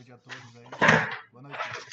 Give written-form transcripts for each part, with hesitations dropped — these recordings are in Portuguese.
noite a todos aí. Boa noite.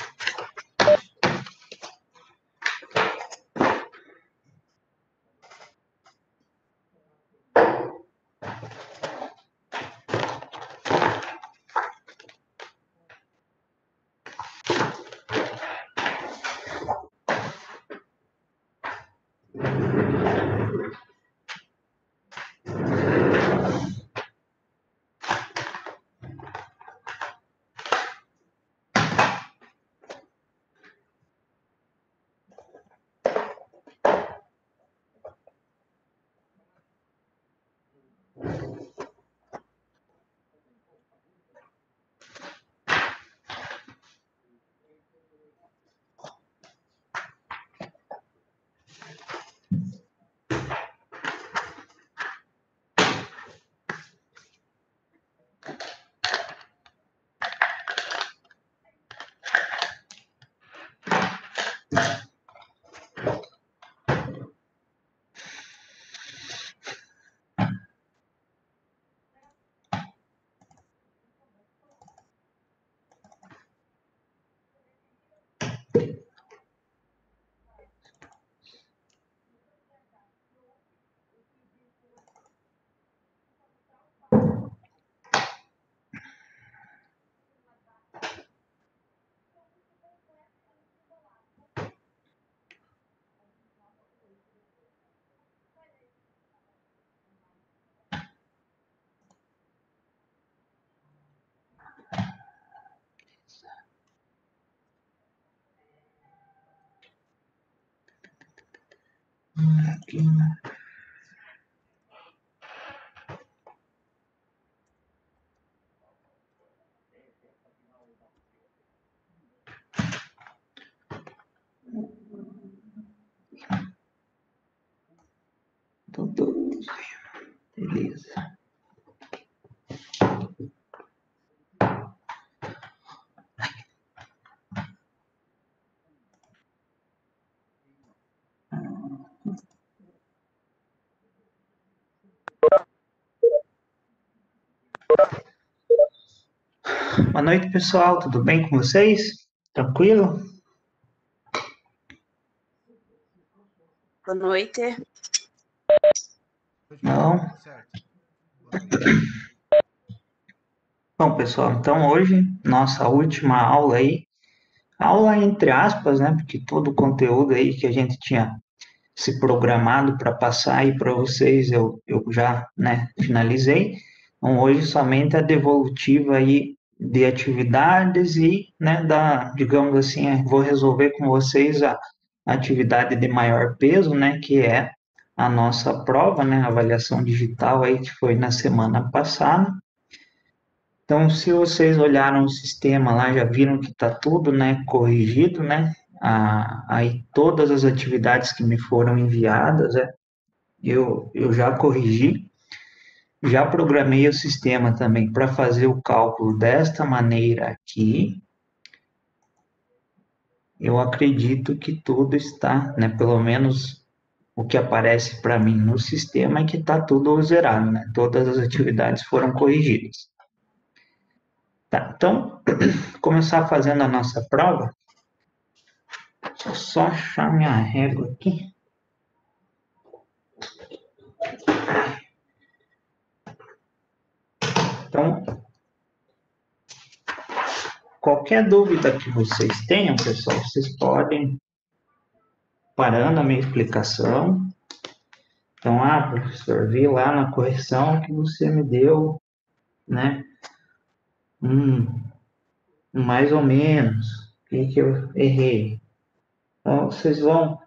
pouquinho. Então, todos. Beleza. Boa noite, pessoal. Tudo bem com vocês? Tranquilo? Boa noite. Não? Certo. Boa noite. Bom, pessoal, então hoje, nossa última aula aí, aula entre aspas, né? Porque todo o conteúdo aí que a gente tinha se programado para passar aí para vocês, eu já, né, finalizei. Então, hoje somente a devolutiva aí de atividades e, né, digamos assim, vou resolver com vocês a atividade de maior peso, né, que é a nossa prova, né, a avaliação digital aí que foi na semana passada. Então, se vocês olharam o sistema lá, já viram que está tudo, né, corrigido, né? Aí todas as atividades que me foram enviadas, eu já corrigi, já programei o sistema também para fazer o cálculo desta maneira aqui. Eu acredito que tudo está, né, pelo menos o que aparece para mim no sistema é que está tudo zerado, né? Todas as atividades foram corrigidas. Tá, então, começar fazendo a nossa prova. Deixa eu só achar minha régua aqui. Então, qualquer dúvida que vocês tenham, pessoal, vocês podem parando a minha explicação. Então, professor, vi lá na correção que você me deu, né, mais ou menos, o que eu errei. Então, vocês vão,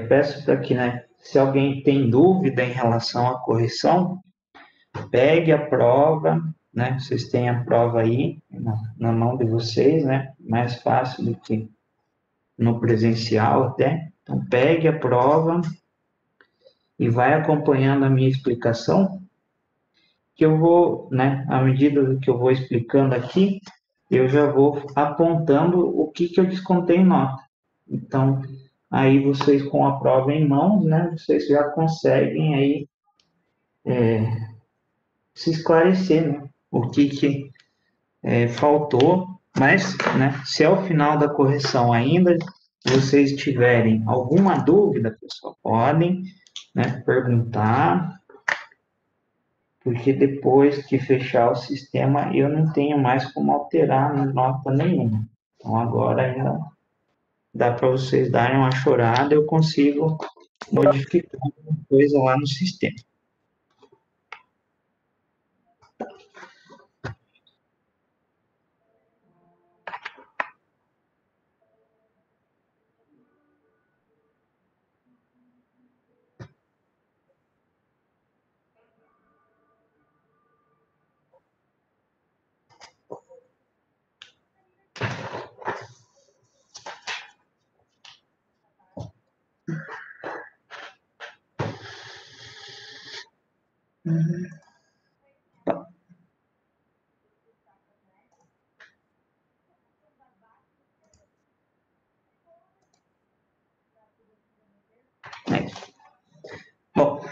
peço para que, né, se alguém tem dúvida em relação à correção, pegue a prova, né, vocês têm a prova aí na mão de vocês, né, mais fácil do que no presencial até. Então, pegue a prova e vai acompanhando a minha explicação, que eu vou, né, à medida que eu vou explicando aqui, eu já vou apontando o que eu descontei em nota. Então, aí vocês com a prova em mãos, né, vocês já conseguem aí se esclarecer, né, o que faltou, mas, né, se ao final da correção ainda vocês tiverem alguma dúvida, pessoal, podem, né, perguntar, porque depois que fechar o sistema, eu não tenho mais como alterar nota nenhuma. Então, agora ainda dá para vocês darem uma chorada, eu consigo modificar alguma coisa lá no sistema. Bom,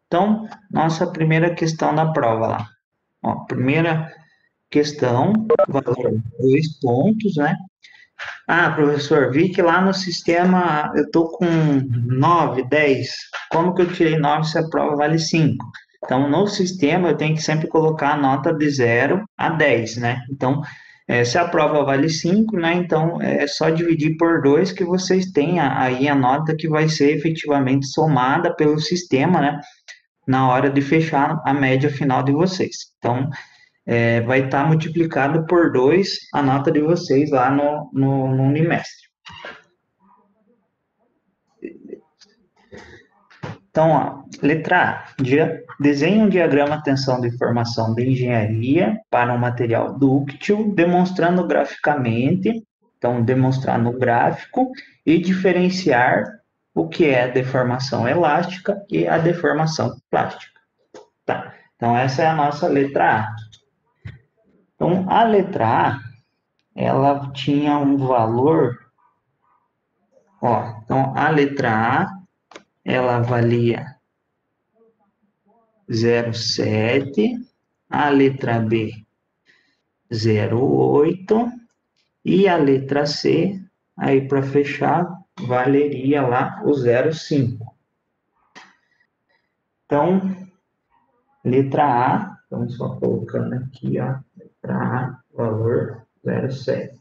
então, nossa primeira questão da prova lá. Ó, primeira questão, valor 2 pontos, né? Professor, vi que lá no sistema eu estou com 9, 10. Como que eu tirei 9 se a prova vale 5? Então, no sistema eu tenho que sempre colocar a nota de 0 a 10, né? Então, se a prova vale 5, né? Então, é só dividir por 2 que vocês têm aí a nota que vai ser efetivamente somada pelo sistema, né? Na hora de fechar a média final de vocês. Então, vai estar multiplicado por 2 a nota de vocês lá no Unimestre. Então, ó, letra A, desenhe um diagrama de tensão de formação de engenharia para um material dúctil, demonstrando graficamente, então, demonstrar no gráfico e diferenciar o que é a deformação elástica e a deformação plástica. Tá, então essa é a nossa letra A. Então, a letra A, ela tinha um valor, ó, então a letra A, ela valia 0,7, a letra B 0,8 e a letra C, aí para fechar, valeria lá o 0,5. Então, letra A, estamos só colocando aqui, ó, letra A, valor 0,7.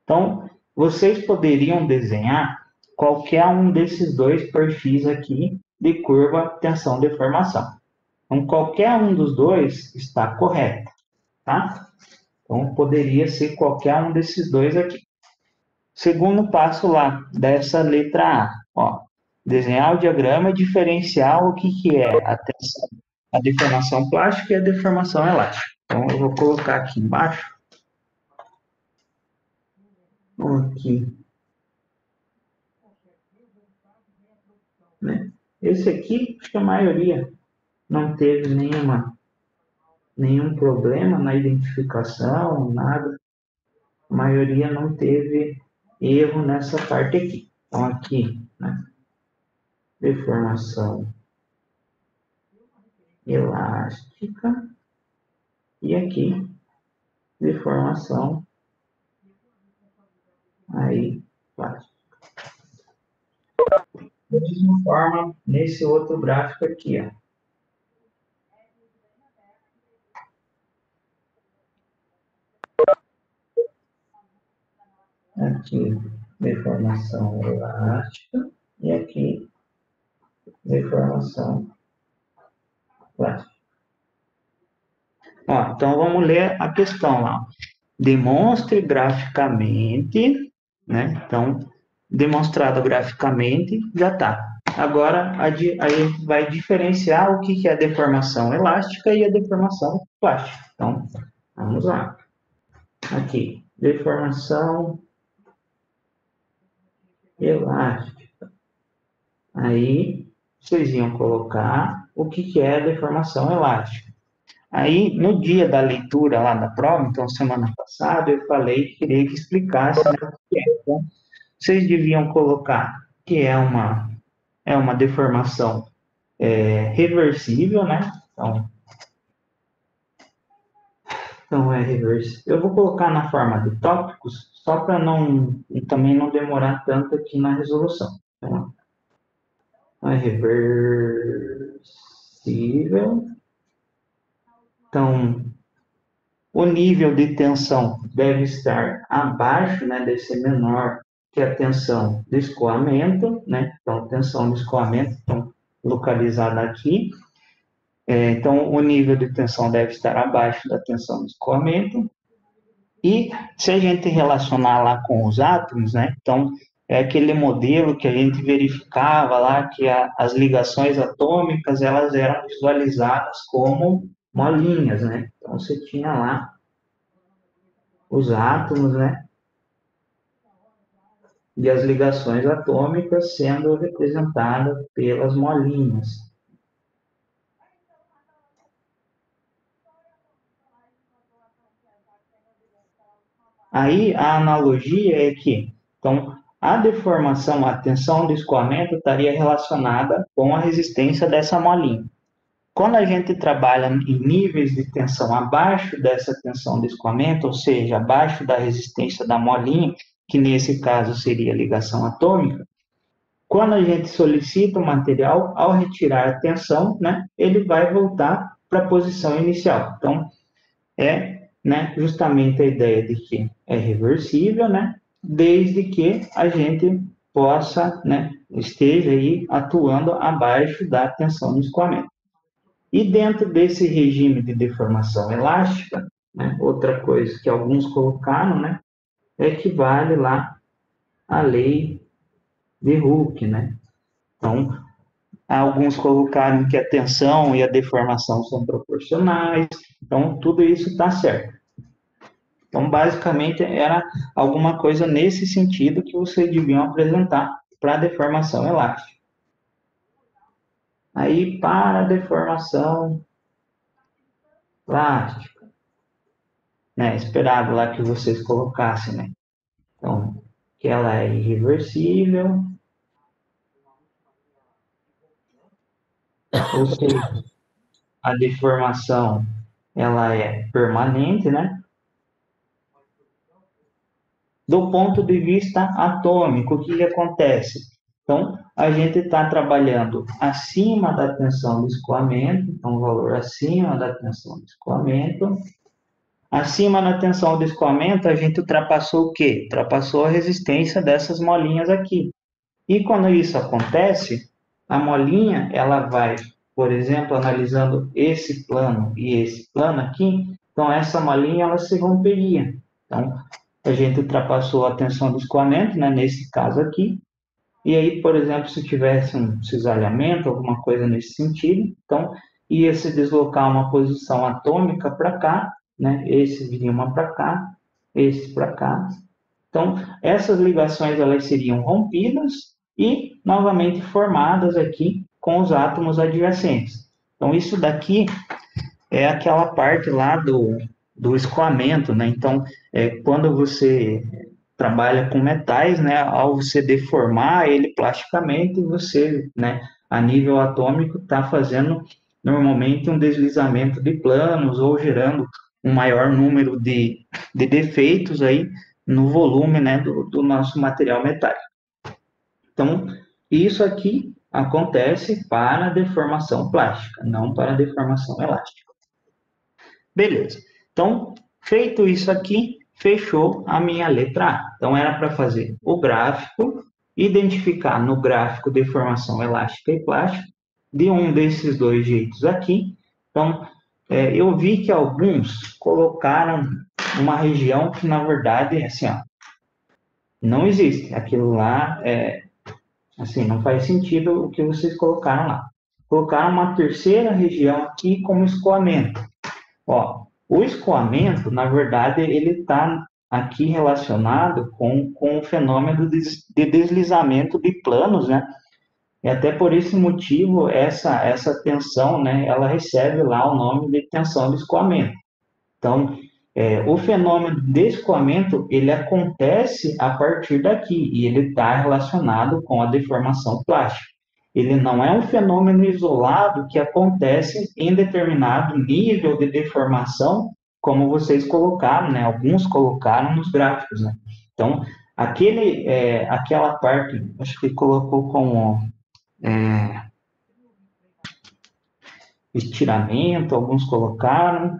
Então, vocês poderiam desenhar qualquer um desses dois perfis aqui de curva tensão-deformação. Então, qualquer um dos dois está correto, tá? Então, poderia ser qualquer um desses dois aqui. Segundo passo lá, dessa letra A, ó, desenhar o diagrama e diferenciar o que é a tensão, a deformação plástica e a deformação elástica. Então, eu vou colocar aqui embaixo. Aqui. Né? Esse aqui, acho que a maioria não teve nenhum problema na identificação, nada. A maioria não teve erro nessa parte aqui. Então, aqui, né? Deformação elástica e aqui, deformação aí plástica. Da mesma forma, nesse outro gráfico aqui, ó. Aqui, deformação elástica e aqui, deformação plástica. Ó, então, vamos ler a questão lá. Demonstre graficamente, né? Então, demonstrado graficamente, já está. Agora, a gente vai diferenciar o que é a deformação elástica e a deformação plástica. Então, vamos lá. Aqui, deformação elástica. Aí, vocês iam colocar o que é a deformação elástica. Aí, no dia da leitura lá da prova, então, semana passada, eu falei que queria que explicasse, né, o que é. Então, vocês deviam colocar que é uma deformação reversível, né? Então é reversível. Eu vou colocar na forma de tópicos, só para também não demorar tanto aqui na resolução. Então, é reversível. Então, o nível de tensão deve estar abaixo, né? Deve ser menor que a tensão de escoamento, né? Então, tensão de escoamento, então, localizada aqui. Então, o nível de tensão deve estar abaixo da tensão de escoamento. E se a gente relacionar lá com os átomos, né? Então, é aquele modelo que a gente verificava lá que as ligações atômicas, elas eram visualizadas como molinhas, né? Então, você tinha lá os átomos, né? E as ligações atômicas sendo representadas pelas molinhas. Aí, a analogia é que, então, a deformação, a tensão do escoamento estaria relacionada com a resistência dessa molinha. Quando a gente trabalha em níveis de tensão abaixo dessa tensão de escoamento, ou seja, abaixo da resistência da molinha, que nesse caso seria a ligação atômica, quando a gente solicita o material, ao retirar a tensão, né, ele vai voltar para a posição inicial. Então, né, justamente a ideia de que é reversível, né, desde que a gente possa, né, esteja aí atuando abaixo da tensão do escoamento. E dentro desse regime de deformação elástica, né, outra coisa que alguns colocaram, né, é que vale lá a lei de Hooke, né? Então, Alguns colocaram que a tensão e a deformação são proporcionais. Então, tudo isso está certo. Então, basicamente, era alguma coisa nesse sentido que vocês deviam apresentar para a deformação elástica. Aí, para a deformação plástica, né, esperado lá que vocês colocassem, né? Então, que ela é irreversível, ou seja, a deformação ela é permanente, né? Do ponto de vista atômico, o que acontece? Então, a gente está trabalhando acima da tensão de escoamento, então, um valor acima da tensão de escoamento. Acima da tensão de escoamento, a gente ultrapassou o quê? Ultrapassou a resistência dessas molinhas aqui. E quando isso acontece, a molinha, ela vai, por exemplo, analisando esse plano e esse plano aqui, então essa molinha, ela se romperia. Então, a gente ultrapassou a tensão do escoamento, né, nesse caso aqui, e aí, por exemplo, se tivesse um cisalhamento, alguma coisa nesse sentido, então ia se deslocar uma posição atômica para cá, né, esse viria uma para cá, esse para cá. Então, essas ligações elas seriam rompidas e novamente formadas aqui com os átomos adjacentes. Então, isso daqui é aquela parte lá do escoamento, né? Então, quando você trabalha com metais, né, ao você deformar ele plasticamente, você, né, a nível atômico, está fazendo normalmente um deslizamento de planos ou gerando um maior número de defeitos aí no volume, né, do nosso material metálico. Então, isso aqui acontece para a deformação plástica, não para a deformação elástica. Beleza. Então, feito isso aqui, fechou a minha letra A. Então, era para fazer o gráfico, identificar no gráfico deformação elástica e plástica, de um desses dois jeitos aqui. Então, eu vi que alguns colocaram uma região que, na verdade, assim, ó, não existe. Aquilo lá, assim, não faz sentido o que vocês colocaram lá. Colocaram uma terceira região aqui como escoamento. Ó, o escoamento, na verdade, ele está aqui relacionado com o fenômeno de deslizamento de planos, né? E até por esse motivo, essa tensão, né, ela recebe lá o nome de tensão de escoamento. Então, o fenômeno de escoamento, ele acontece a partir daqui, e ele está relacionado com a deformação plástica. Ele não é um fenômeno isolado que acontece em determinado nível de deformação, como vocês colocaram, né? Alguns colocaram nos gráficos, né? Então, aquela parte, acho que colocou como estiramento, alguns colocaram,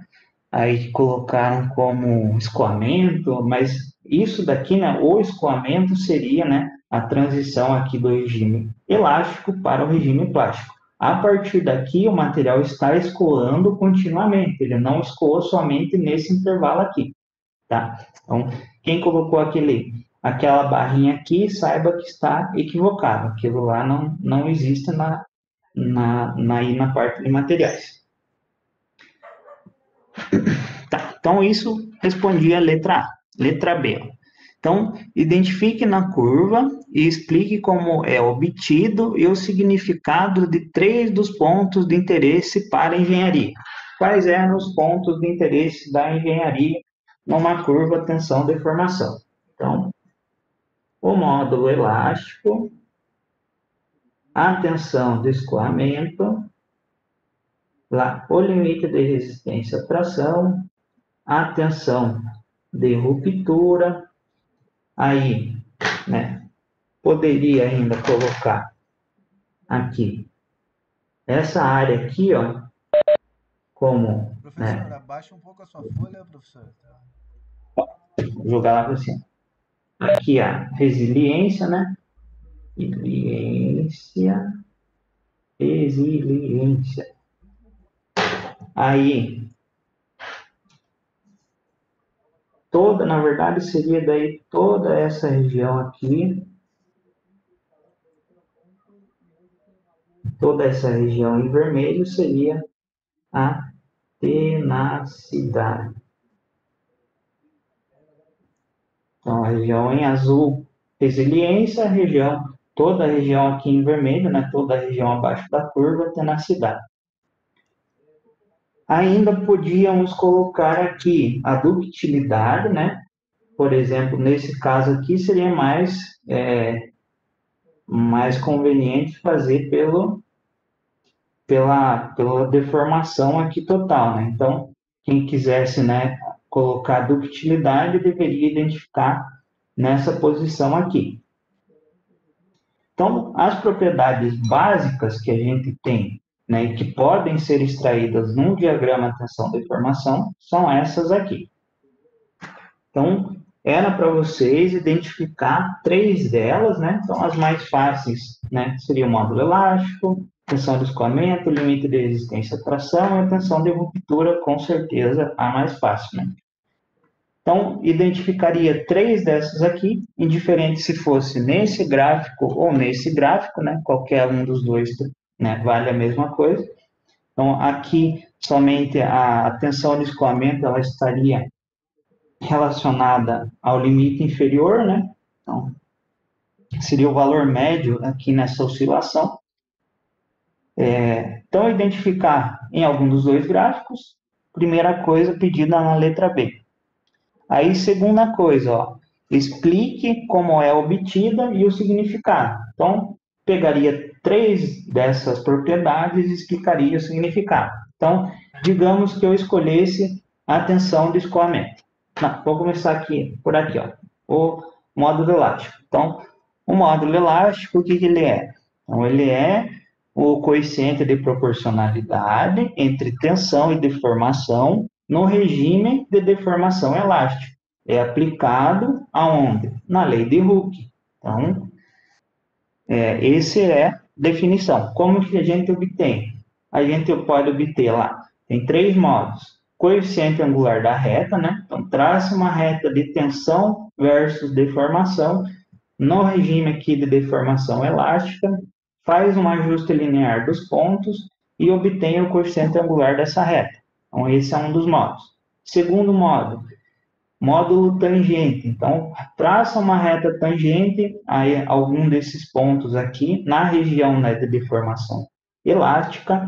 aí colocaram como escoamento, mas isso daqui, né, o escoamento seria, né, a transição aqui do regime elástico para o regime plástico. A partir daqui, o material está escoando continuamente, ele não escoa somente nesse intervalo aqui, tá? Então, quem colocou aquela barrinha aqui, saiba que está equivocado, aquilo lá não existe na parte de materiais. Tá, então isso respondia a letra A. Letra B. Então, identifique na curva e explique como é obtido e o significado de 3 dos pontos de interesse para a engenharia. Quais eram os pontos de interesse da engenharia numa curva tensão-deformação? Então, o módulo elástico, a tensão de escoamento, lá, o limite de resistência à tração, a tensão de ruptura, aí, né, poderia ainda colocar aqui, essa área aqui, ó, como, Professor, né, abaixa um pouco a sua folha, professor. vou jogar lá para cima. Aqui a resiliência, né, resiliência. Aí, na verdade, seria daí toda essa região aqui, toda essa região em vermelho seria a tenacidade. Então, a região em azul, resiliência, toda a região aqui em vermelho, né, toda a região abaixo da curva, tenacidade. Ainda podíamos colocar aqui a ductilidade, né? Por exemplo, nesse caso aqui seria mais conveniente fazer pela deformação aqui total, né? Então, quem quisesse, né, colocar ductilidade deveria identificar nessa posição aqui. Então, as propriedades básicas que a gente tem, né, e que podem ser extraídas num diagrama tensão-deformação são essas aqui. Então, era para vocês identificar 3 delas, né? Então, as mais fáceis, né, seria o módulo elástico, tensão de escoamento, limite de resistência à tração e a tensão de ruptura, com certeza, a mais fácil, né? Então, identificaria 3 dessas aqui, indiferente se fosse nesse gráfico ou nesse gráfico, né? Qualquer um dos dois, né, vale a mesma coisa. Então, aqui, somente a tensão de escoamento, ela estaria relacionada ao limite inferior, né? Então, seria o valor médio aqui nessa oscilação. Então, identificar em algum dos dois gráficos, primeira coisa pedida na letra B. Aí, segunda coisa, ó, explique como é obtida e o significado. Então, pegaria 3 dessas propriedades e explicaria o significado. Então, digamos que eu escolhesse a tensão de escoamento. Não, vou começar aqui, por aqui, ó, o módulo elástico. Então, o módulo elástico, o que ele é? Então, ele é o coeficiente de proporcionalidade entre tensão e deformação no regime de deformação elástica. É aplicado aonde? Na lei de Hooke. Então, essa é a definição. Como que a gente obtém? A gente pode obter lá, tem 3 modos. Coeficiente angular da reta, né? Então, traça uma reta de tensão versus deformação no regime aqui de deformação elástica, faz um ajuste linear dos pontos e obtém o coeficiente angular dessa reta. Então, esse é um dos modos. Segundo modo, módulo tangente. Então, traça uma reta tangente a algum desses pontos aqui na região, né, de deformação elástica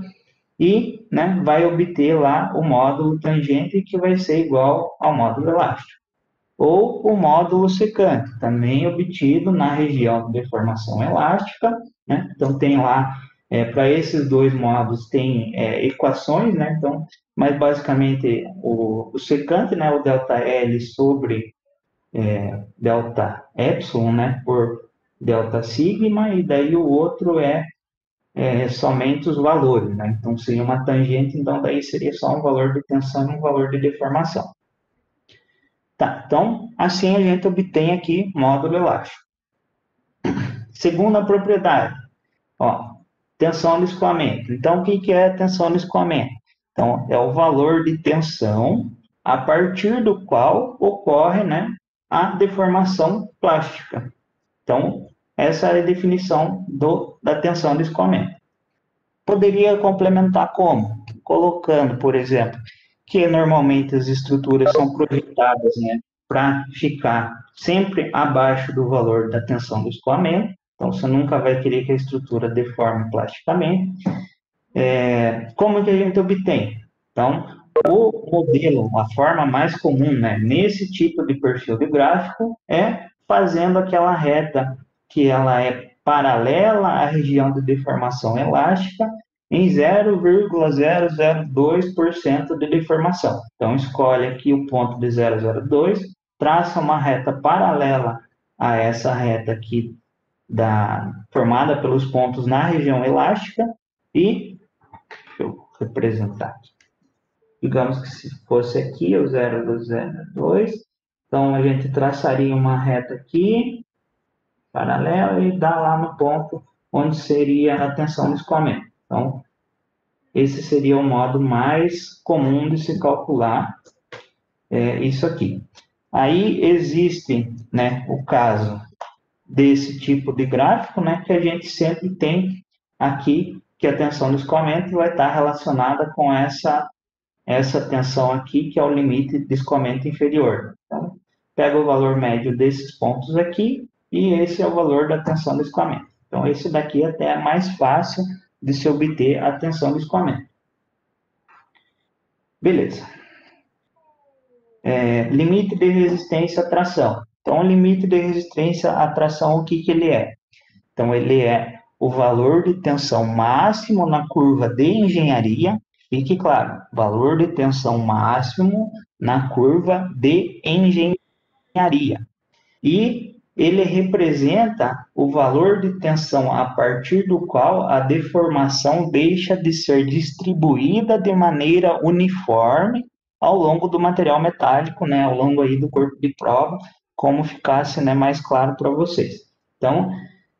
e, né, vai obter lá o módulo tangente que vai ser igual ao módulo elástico. Ou o módulo secante, também obtido na região de deformação elástica, né? Então, tem lá, para esses 2 módulos, tem equações, né? Então, mas basicamente o secante, né, o ΔL sobre delta epsilon, né, por delta sigma, e daí o outro somente os valores, né? Então, seria uma tangente, então daí seria só um valor de tensão e um valor de deformação. Tá, então, assim a gente obtém aqui módulo elástico. Segunda propriedade, ó, tensão de escoamento. Então, o que é tensão de escoamento? Então, é o valor de tensão a partir do qual ocorre, né, a deformação plástica. Então, essa é a definição da tensão de escoamento. Poderia complementar como? Colocando, por exemplo, que normalmente as estruturas são projetadas, né, para ficar sempre abaixo do valor da tensão do escoamento. Então, você nunca vai querer que a estrutura deforme plasticamente. Como que a gente obtém? Então, o modelo, a forma mais comum, né, nesse tipo de perfil de gráfico é fazendo aquela reta que ela é paralela à região de deformação elástica em 0,002% de deformação. Então, escolhe aqui o ponto de 0,02, traça uma reta paralela a essa reta aqui formada pelos pontos na região elástica e, deixa eu representar aqui, digamos que se fosse aqui o 0,02, então a gente traçaria uma reta aqui, paralela, e dá lá no ponto onde seria a tensão de escoamento. Então, esse seria o modo mais comum de se calcular isso aqui. Aí existe, né, o caso desse tipo de gráfico, né, que a gente sempre tem aqui que a tensão do escoamento vai estar relacionada com essa tensão aqui, que é o limite de escoamento inferior. Então, pega o valor médio desses pontos aqui, e esse é o valor da tensão do escoamento. Então, esse daqui até é mais fácil de se obter a tensão do escoamento. Beleza. Limite de resistência à tração. Então, o limite de resistência à tração, o que ele é? Então, ele é o valor de tensão máximo na curva de engenharia. Fique claro, valor de tensão máximo na curva de engenharia. E ele representa o valor de tensão a partir do qual a deformação deixa de ser distribuída de maneira uniforme ao longo do material metálico, né, ao longo aí do corpo de prova, como ficasse, né, mais claro para vocês. Então,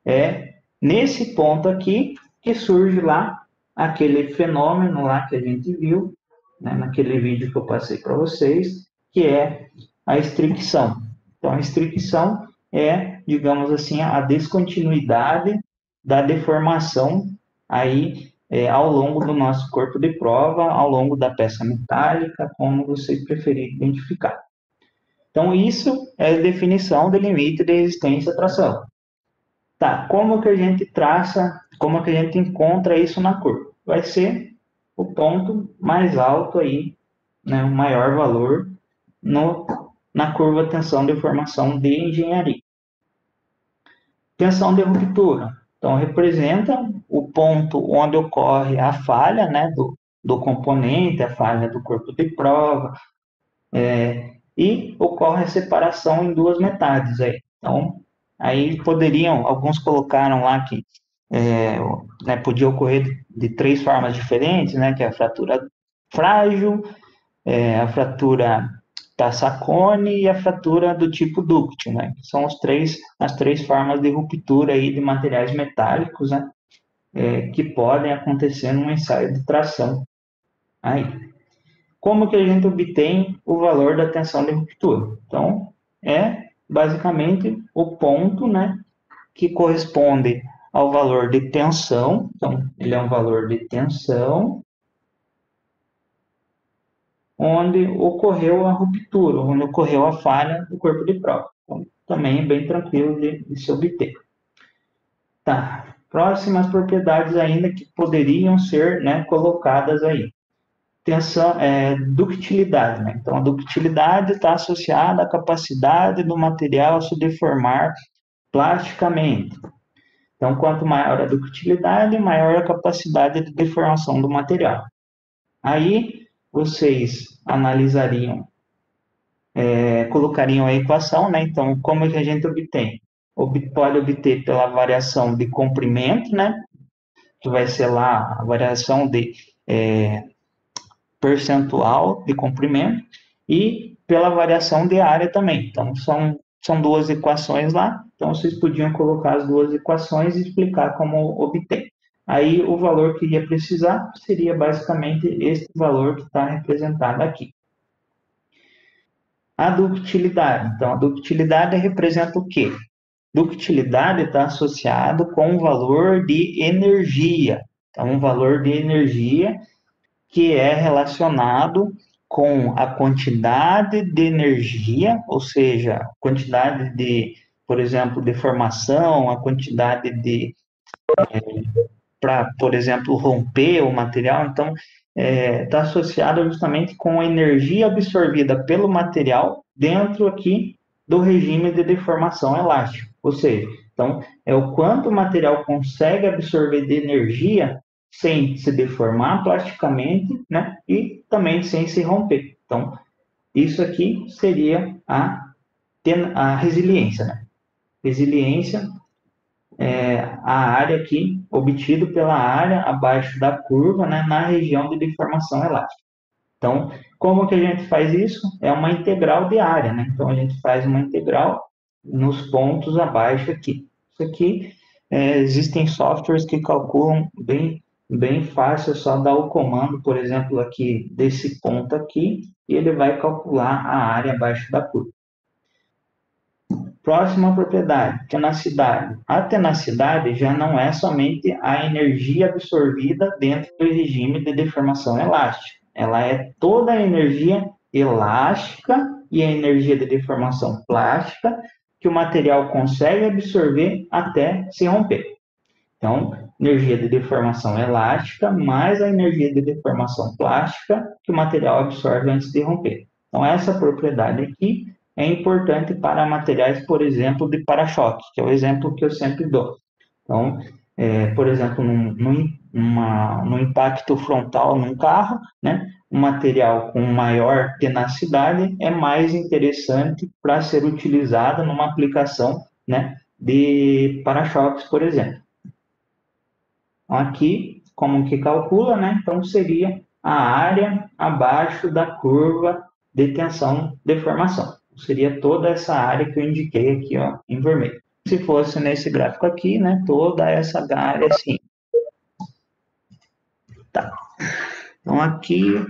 é nesse ponto aqui que surge lá aquele fenômeno lá que a gente viu, né, naquele vídeo que eu passei para vocês, que é a estricção. Então, a estricção é, digamos assim, a descontinuidade da deformação aí ao longo do nosso corpo de prova, ao longo da peça metálica, como vocês preferirem identificar. Então, isso é a definição do limite de resistência à tração. Tá, como que a gente traça, como que a gente encontra isso na curva? Vai ser o ponto mais alto aí, né, o maior valor na curva tensão de deformação de engenharia. Tensão de ruptura. Então, representa o ponto onde ocorre a falha, né, do componente, a falha do corpo de prova, e ocorre a separação em duas metades aí. Então, aí alguns colocaram lá que né, podia ocorrer de três formas diferentes, né, que é a fratura frágil, a fratura Tassacone e a fratura do tipo duct, né, que são as três formas de ruptura aí de materiais metálicos, né, que podem acontecer num ensaio de tração. Aí, como que a gente obtém o valor da tensão de ruptura? Então, é basicamente o ponto, né, que corresponde ao valor de tensão. Então, ele é um valor de tensão onde ocorreu a ruptura, onde ocorreu a falha do corpo de prova. Então, também é bem tranquilo de se obter. Tá. Próximas propriedades ainda que poderiam ser, né, colocadas aí. Tensão, ductilidade, né? Então, a ductilidade está associada à capacidade do material se deformar plasticamente. Então, quanto maior a ductilidade, maior a capacidade de deformação do material. Aí, vocês analisariam, colocariam a equação, né? Então, como é que a gente obtém? Pode obter pela variação de comprimento, né? Que vai ser lá a variação de percentual de comprimento e pela variação de área também. Então, são duas equações lá. Então, vocês podiam colocar as duas equações e explicar como obter. Aí, o valor que ia precisar seria basicamente este valor que está representado aqui. A ductilidade. Então, a ductilidade representa o quê? Ductilidade está associado com o valor de energia. Então, um valor de energia que é relacionado com a quantidade de energia, ou seja, a quantidade de, por exemplo, deformação, a quantidade de para, por exemplo, romper o material. Então, está associado justamente com a energia absorvida pelo material dentro aqui do regime de deformação elástica. Ou seja, então, é o quanto o material consegue absorver de energia sem se deformar plasticamente, né? E também sem se romper. Então, isso aqui seria a resiliência, né? Resiliência é a área aqui, obtido pela área abaixo da curva, né, na região de deformação elástica. Então, como que a gente faz isso? É uma integral de área, né? Então, a gente faz uma integral nos pontos abaixo aqui. Isso aqui, existem softwares que calculam bem fácil, é só dar o comando, por exemplo, aqui desse ponto aqui, e ele vai calcular a área abaixo da curva. Próxima propriedade, tenacidade. A tenacidade já não é somente a energia absorvida dentro do regime de deformação elástica. Ela é toda a energia elástica e a energia de deformação plástica que o material consegue absorver até se romper. Então, energia de deformação elástica mais a energia de deformação plástica que o material absorve antes de romper. Então, essa propriedade aqui é importante para materiais, por exemplo, de para-choque, que é o exemplo que eu sempre dou. Então, por exemplo, no impacto frontal num carro, né, um material com maior tenacidade é mais interessante para ser utilizado numa aplicação, né, de para-choques, por exemplo. Então, aqui, como que calcula, né? Então, seria a área abaixo da curva de tensão-deformação. Seria toda essa área que eu indiquei aqui, ó, em vermelho. Se fosse nesse gráfico aqui, né? Toda essa área assim. Tá. Então, aqui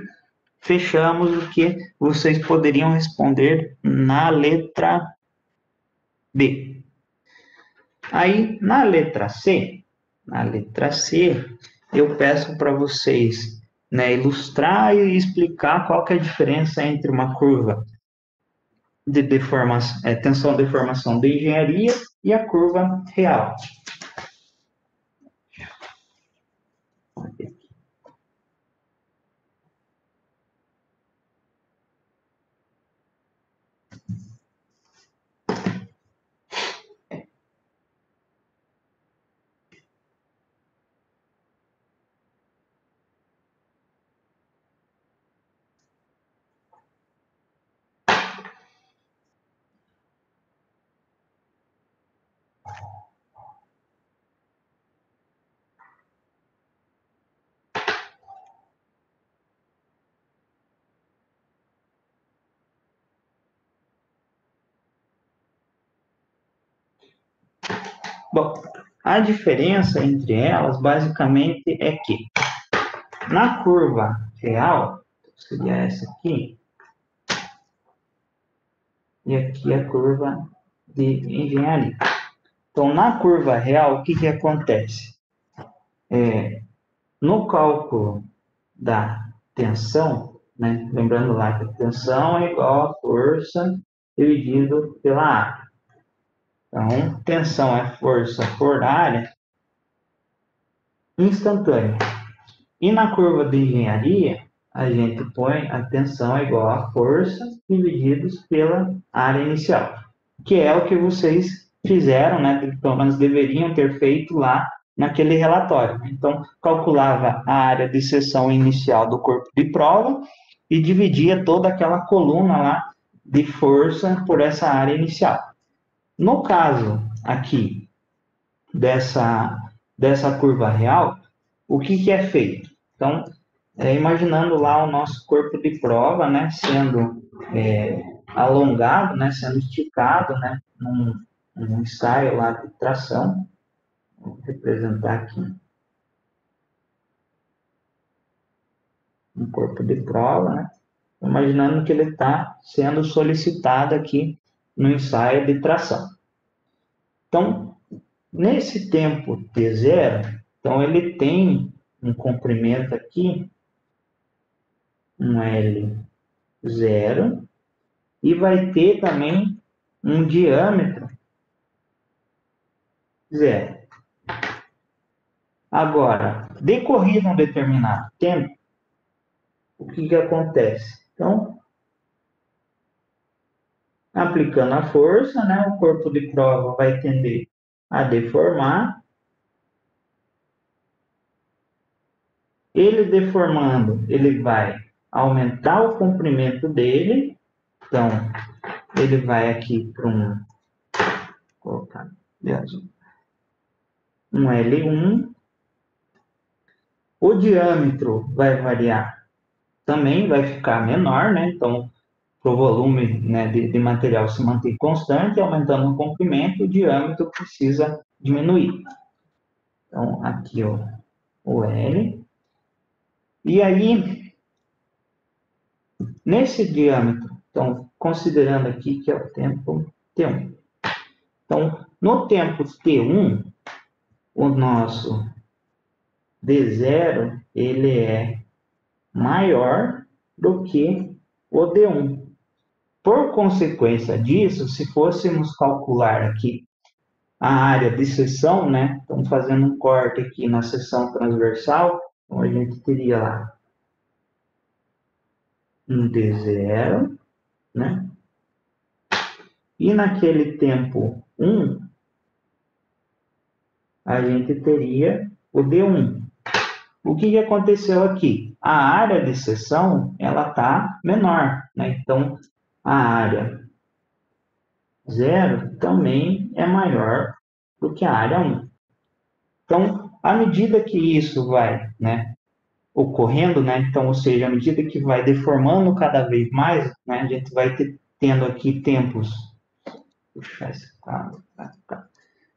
fechamos o que vocês poderiam responder na letra B. Aí, na letra C, eu peço para vocês, né, ilustrar e explicar qual que é a diferença entre uma curva de deformação, tensão-deformação de engenharia e a curva real. Bom, a diferença entre elas, basicamente, é que na curva real, seria essa aqui, e aqui a curva de engenharia. Então, na curva real, o que que acontece? No cálculo da tensão, né, lembrando lá que a tensão é igual a força dividido pela área. Então, tensão é força por área instantânea. E na curva de engenharia, a gente põe a tensão igual a força divididos pela área inicial, que é o que vocês fizeram, né? Pelo menos deveriam ter feito lá naquele relatório. Então, calculava a área de seção inicial do corpo de prova e dividia toda aquela coluna lá de força por essa área inicial. No caso aqui dessa curva real, o que que é feito? Então, imaginando lá o nosso corpo de prova, né, sendo alongado, né, sendo esticado, né, num ensaio lá de tração. Vou representar aqui um corpo de prova, né, imaginando que ele está sendo solicitado aqui no ensaio de tração. Então, nesse tempo T0, então ele tem um comprimento aqui, um L0, e vai ter também um diâmetro 0. Agora, decorrido um determinado tempo, o que que acontece? Então, aplicando a força, né, o corpo de prova vai tender a deformar. Ele deformando, ele vai aumentar o comprimento dele. Então, ele vai aqui para um L1. O diâmetro vai variar, também vai ficar menor, né? Então, para o volume, né, de material se manter constante, aumentando o comprimento, o diâmetro precisa diminuir. Então, aqui ó, o L. E aí, nesse diâmetro, então, considerando aqui que é o tempo T1. Então, no tempo T1, o nosso D0 ele é maior do que o D1. Por consequência disso, se fôssemos calcular aqui a área de seção, né? Estamos fazendo um corte aqui na seção transversal, então a gente teria lá um D0, né? E naquele tempo 1, a gente teria o D1. O que aconteceu aqui? A área de seção, ela está menor, né? Então, a área 0 também é maior do que a área 1. Então, à medida que isso vai, né, ocorrendo, né, então, ou seja, à medida que vai deformando cada vez mais, né, a gente vai tendo aqui tempos. Puxar esse quadro pra cá.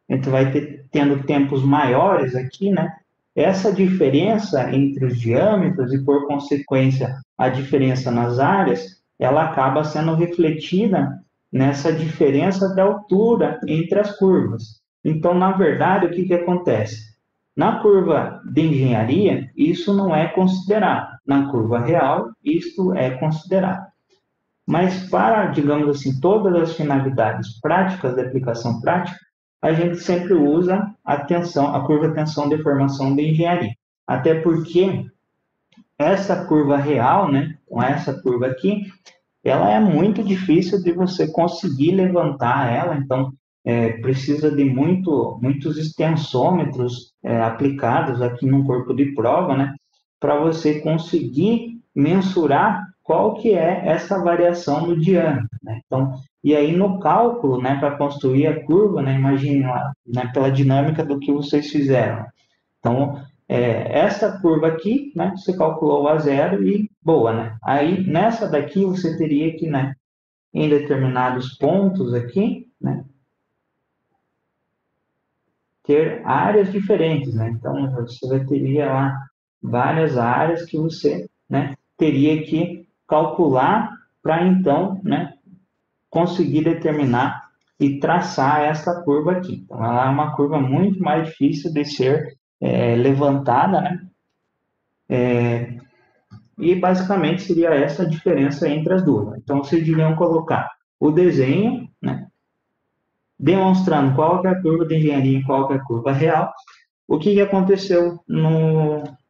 A gente vai tendo tempos maiores aqui, né? Essa diferença entre os diâmetros e, por consequência, a diferença nas áreas, ela acaba sendo refletida nessa diferença de altura entre as curvas. Então, na verdade, o que acontece? Na curva de engenharia, isso não é considerado. Na curva real, isto é considerado. Mas para, digamos assim, todas as finalidades práticas da aplicação prática, a gente sempre usa a curva tensão-deformação de engenharia. Até porque essa curva real, né, com essa curva aqui, ela é muito difícil de você conseguir levantar ela, então precisa de muitos extensômetros aplicados aqui no corpo de prova, né, para você conseguir mensurar qual que é essa variação no diâmetro, né? Então, e aí no cálculo, né, para construir a curva, né, imagine lá, né, pela dinâmica do que vocês fizeram. Então, essa curva aqui, né, você calculou a zero e boa, né? Aí, nessa daqui, você teria que, né, em determinados pontos aqui, né, ter áreas diferentes, né? Então, você teria lá várias áreas que você, né, teria que calcular para, então, né, conseguir determinar e traçar essa curva aqui. Então, ela é uma curva muito mais difícil de ser levantada, né? E basicamente seria essa a diferença entre as duas. Então, vocês deveriam colocar o desenho, né, demonstrando qual que é a curva de engenharia e qual que é a curva real. O que aconteceu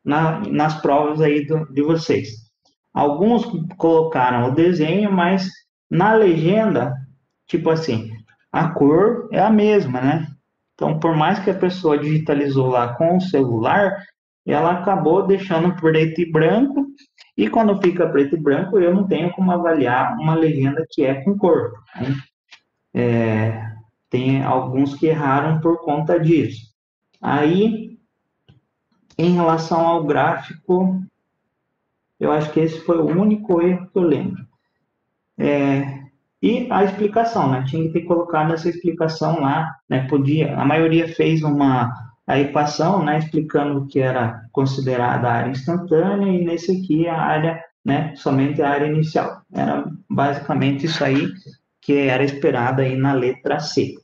nas provas aí de vocês? Alguns colocaram o desenho, mas na legenda, tipo assim, a cor é a mesma, né? Então, por mais que a pessoa digitalizou lá com o celular, ela acabou deixando preto e branco, e quando fica preto e branco, eu não tenho como avaliar uma legenda que é com cor, né? Tem alguns que erraram por conta disso. Aí, em relação ao gráfico, eu acho que esse foi o único erro que eu lembro. E a explicação, né? Tinha que ter colocado essa explicação lá, né? A maioria fez a equação, né? Explicando o que era considerada a área instantânea e nesse aqui a área, né? Somente a área inicial. Era basicamente isso aí que era esperado aí na letra C.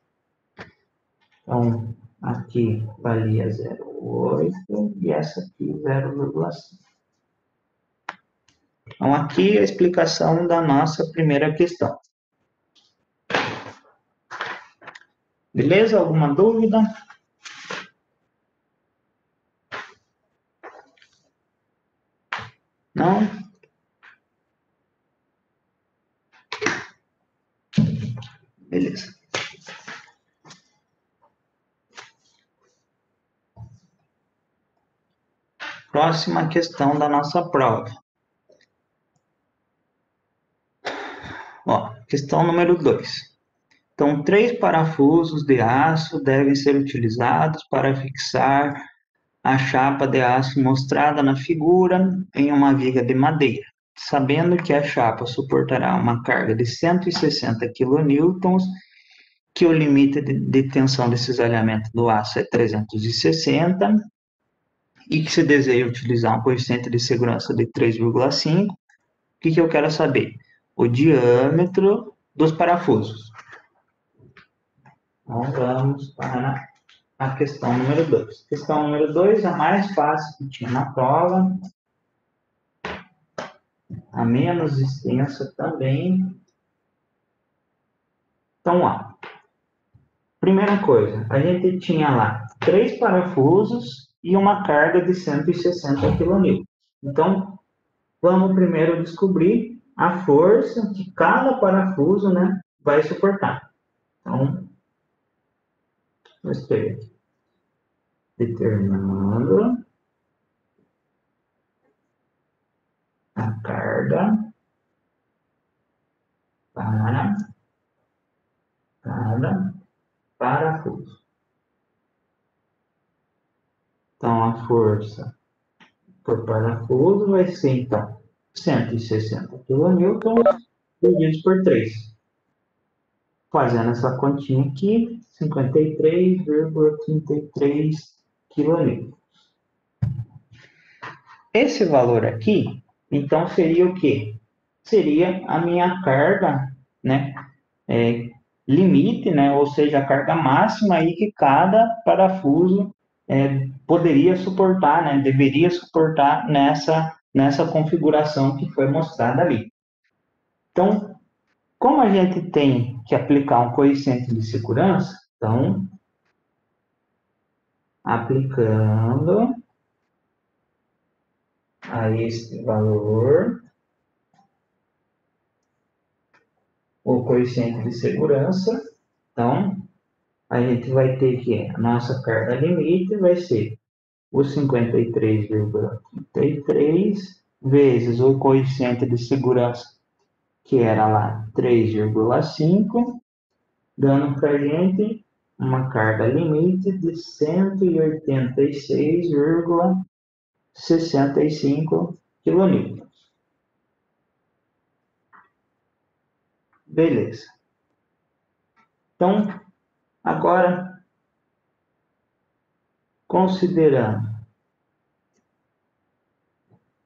Então, aqui valia 0,8 e essa aqui 0,5. Então, aqui a explicação da nossa primeira questão. Beleza? Alguma dúvida? Não? Beleza. Próxima questão da nossa prova. Ó, questão número 2. Então, 3 parafusos de aço devem ser utilizados para fixar a chapa de aço mostrada na figura em uma viga de madeira, sabendo que a chapa suportará uma carga de 160 kN, que o limite de tensão de cisalhamento do aço é 360, e que se deseja utilizar um coeficiente de segurança de 3,5, o que eu quero saber? O diâmetro dos parafusos. Então, vamos para a questão número 2. Questão número 2 é a mais fácil que tinha na prova, a menos extensa também. Então, ó, primeira coisa, a gente tinha lá 3 parafusos e uma carga de 160 kN. Então, vamos primeiro descobrir a força que cada parafuso, né, vai suportar. Então, vamos escrever aqui. Determinando a carga para cada parafuso. Então, a força por parafuso vai ser, então, 160 kN dividido por 3. Fazendo essa continha aqui, 53,33 kN. Esse valor aqui, então, seria o quê? Seria a minha carga, né, limite, né, ou seja, a carga máxima aí que cada parafuso poderia suportar, né, deveria suportar nessa configuração que foi mostrada ali. Então, como a gente tem que aplicar um coeficiente de segurança, então, aplicando a este valor o coeficiente de segurança, então, a gente vai ter que a nossa carga limite vai ser o 53,33 vezes o coeficiente de segurança, que era lá 3,5, dando para a gente uma carga limite de 186,65 kN. Beleza. Então, agora, considerando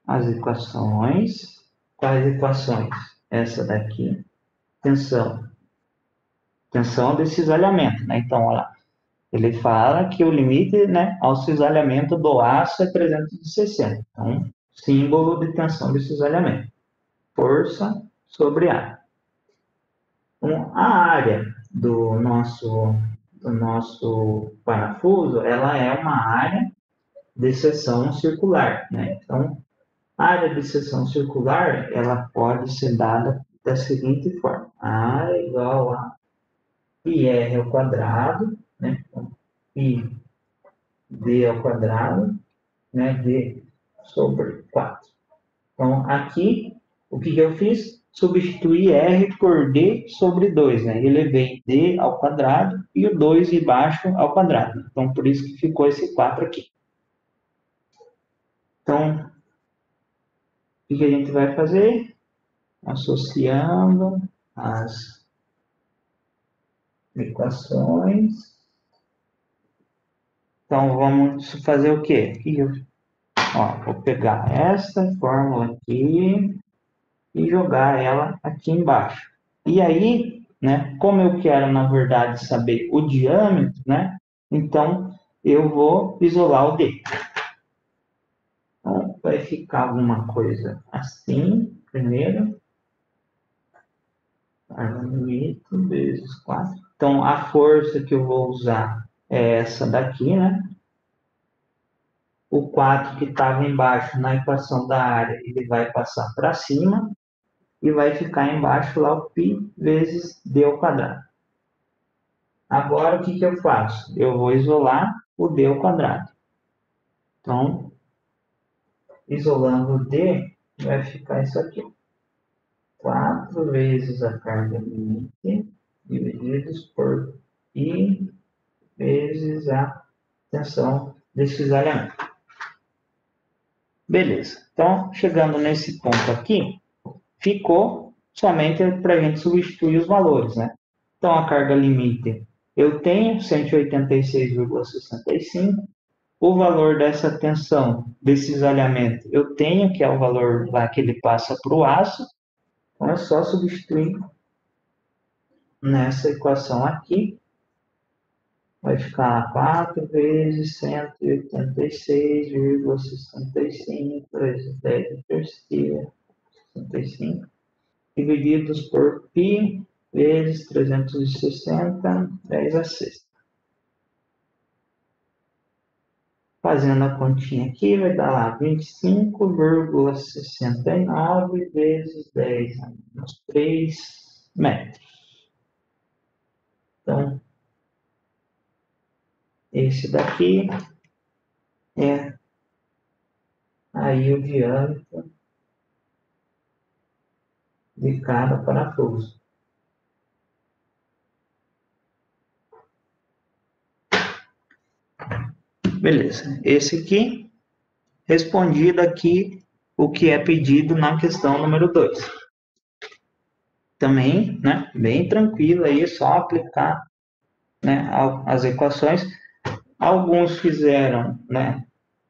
as equações, quais equações? Essa daqui, tensão do cisalhamento, né? Então, olha lá, ele fala que o limite, né, ao cisalhamento do aço é 360. Então, símbolo de tensão de cisalhamento. Força sobre ar. Então, a área do nosso parafuso, ela é uma área de seção circular, né? Então, a área de seção circular, ela pode ser dada da seguinte forma. A é igual a πr ao quadrado, né? Então, πd ao quadrado, né? D sobre 4. Então, aqui, o que eu fiz? Substituí R por D sobre 2, né? Elevei D ao quadrado e o 2 embaixo ao quadrado. Então, por isso que ficou esse 4 aqui. Então, o que a gente vai fazer? Associando as equações. Então, vamos fazer o quê? Vou pegar essa fórmula aqui e jogar ela aqui embaixo. E aí, né, como eu quero, na verdade, saber o diâmetro, né, então eu vou isolar o D. Então, vai ficar alguma coisa assim, primeiro. Limite vezes 4. Então, a força que eu vou usar é essa daqui, né? O 4 que estava embaixo na equação da área, ele vai passar para cima e vai ficar embaixo lá o π vezes d ao quadrado. Agora, o que eu faço? Eu vou isolar o d ao quadrado. Então, isolando o d, vai ficar isso aqui. 4 vezes a carga limite divididos por π vezes a tensão de cisalhamento. Beleza. Então, chegando nesse ponto aqui, ficou somente para a gente substituir os valores, né? Então, a carga limite, eu tenho 186,65. O valor dessa tensão de cisalhamento, eu tenho, que é o valor lá que ele passa para o aço. Então, é só substituir nessa equação aqui. vai ficar 4 vezes 186,65 vezes 10 a terceira, 65, divididos por π vezes 360, 10 a sexta. Fazendo a continha aqui, vai dar lá 25,69 vezes 10 a menos 3 metros. Então, esse daqui é aí o diâmetro de cada parafuso. Beleza. Esse aqui, respondido aqui o que é pedido na questão número 2. Também, né, bem tranquilo aí, só aplicar, né, as equações. Alguns fizeram, né,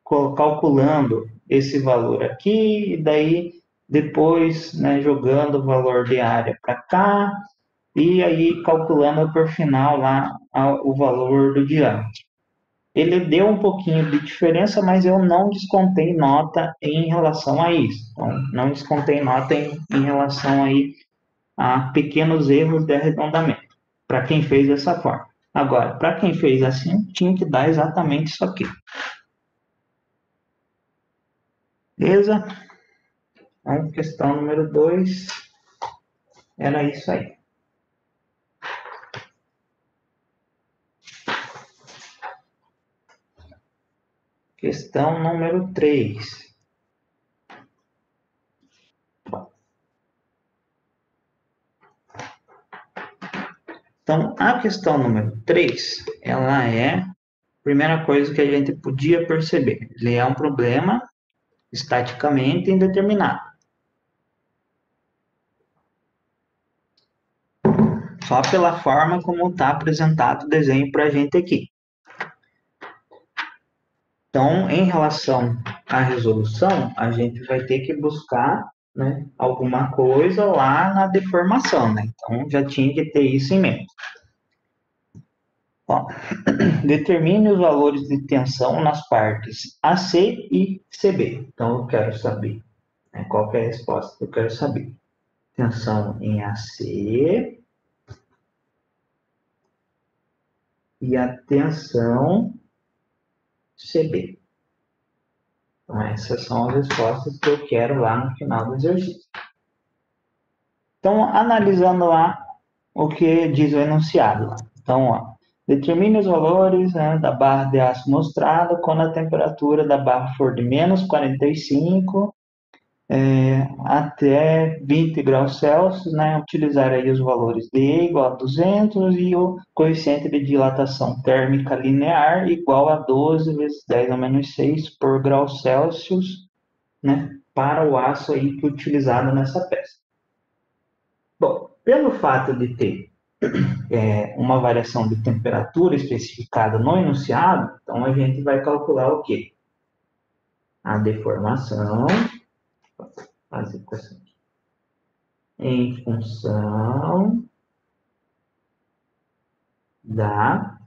calculando esse valor aqui, e daí depois, né, jogando o valor de área para cá, e aí calculando por final lá o valor do diâmetro. Ele deu um pouquinho de diferença, mas eu não descontei nota em relação a isso. Então, não descontei nota em relação aí a pequenos erros de arredondamento, para quem fez dessa forma. Agora, para quem fez assim, tinha que dar exatamente isso aqui. Beleza? Então, questão número 2 era isso aí. Questão número 3. Então, a questão número 3, ela é a primeira coisa que a gente podia perceber. Ele é um problema estaticamente indeterminado. Só pela forma como está apresentado o desenho para a gente aqui. Então, em relação à resolução, a gente vai ter que buscar, né, alguma coisa lá na deformação, né? Então, já tinha que ter isso em mente. Ó, determine os valores de tensão nas partes AC e CB. Então, eu quero saber, né, qual que é a resposta que eu quero saber. Tensão em AC e a tensão CB. Então, essas são as respostas que eu quero lá no final do exercício. Então, analisando lá o que diz o enunciado. Então, ó, determine os valores, né, da barra de aço mostrada quando a temperatura da barra for de menos 45 até 20 graus Celsius, né, utilizar aí os valores de E igual a 200 e o coeficiente de dilatação térmica linear igual a 12 vezes 10 a menos 6 por grau Celsius, né, para o aço aí que é utilizado nessa peça. Bom, pelo fato de ter uma variação de temperatura especificada no enunciado, então a gente vai calcular o quê? A deformação, fazer equação aqui, em função da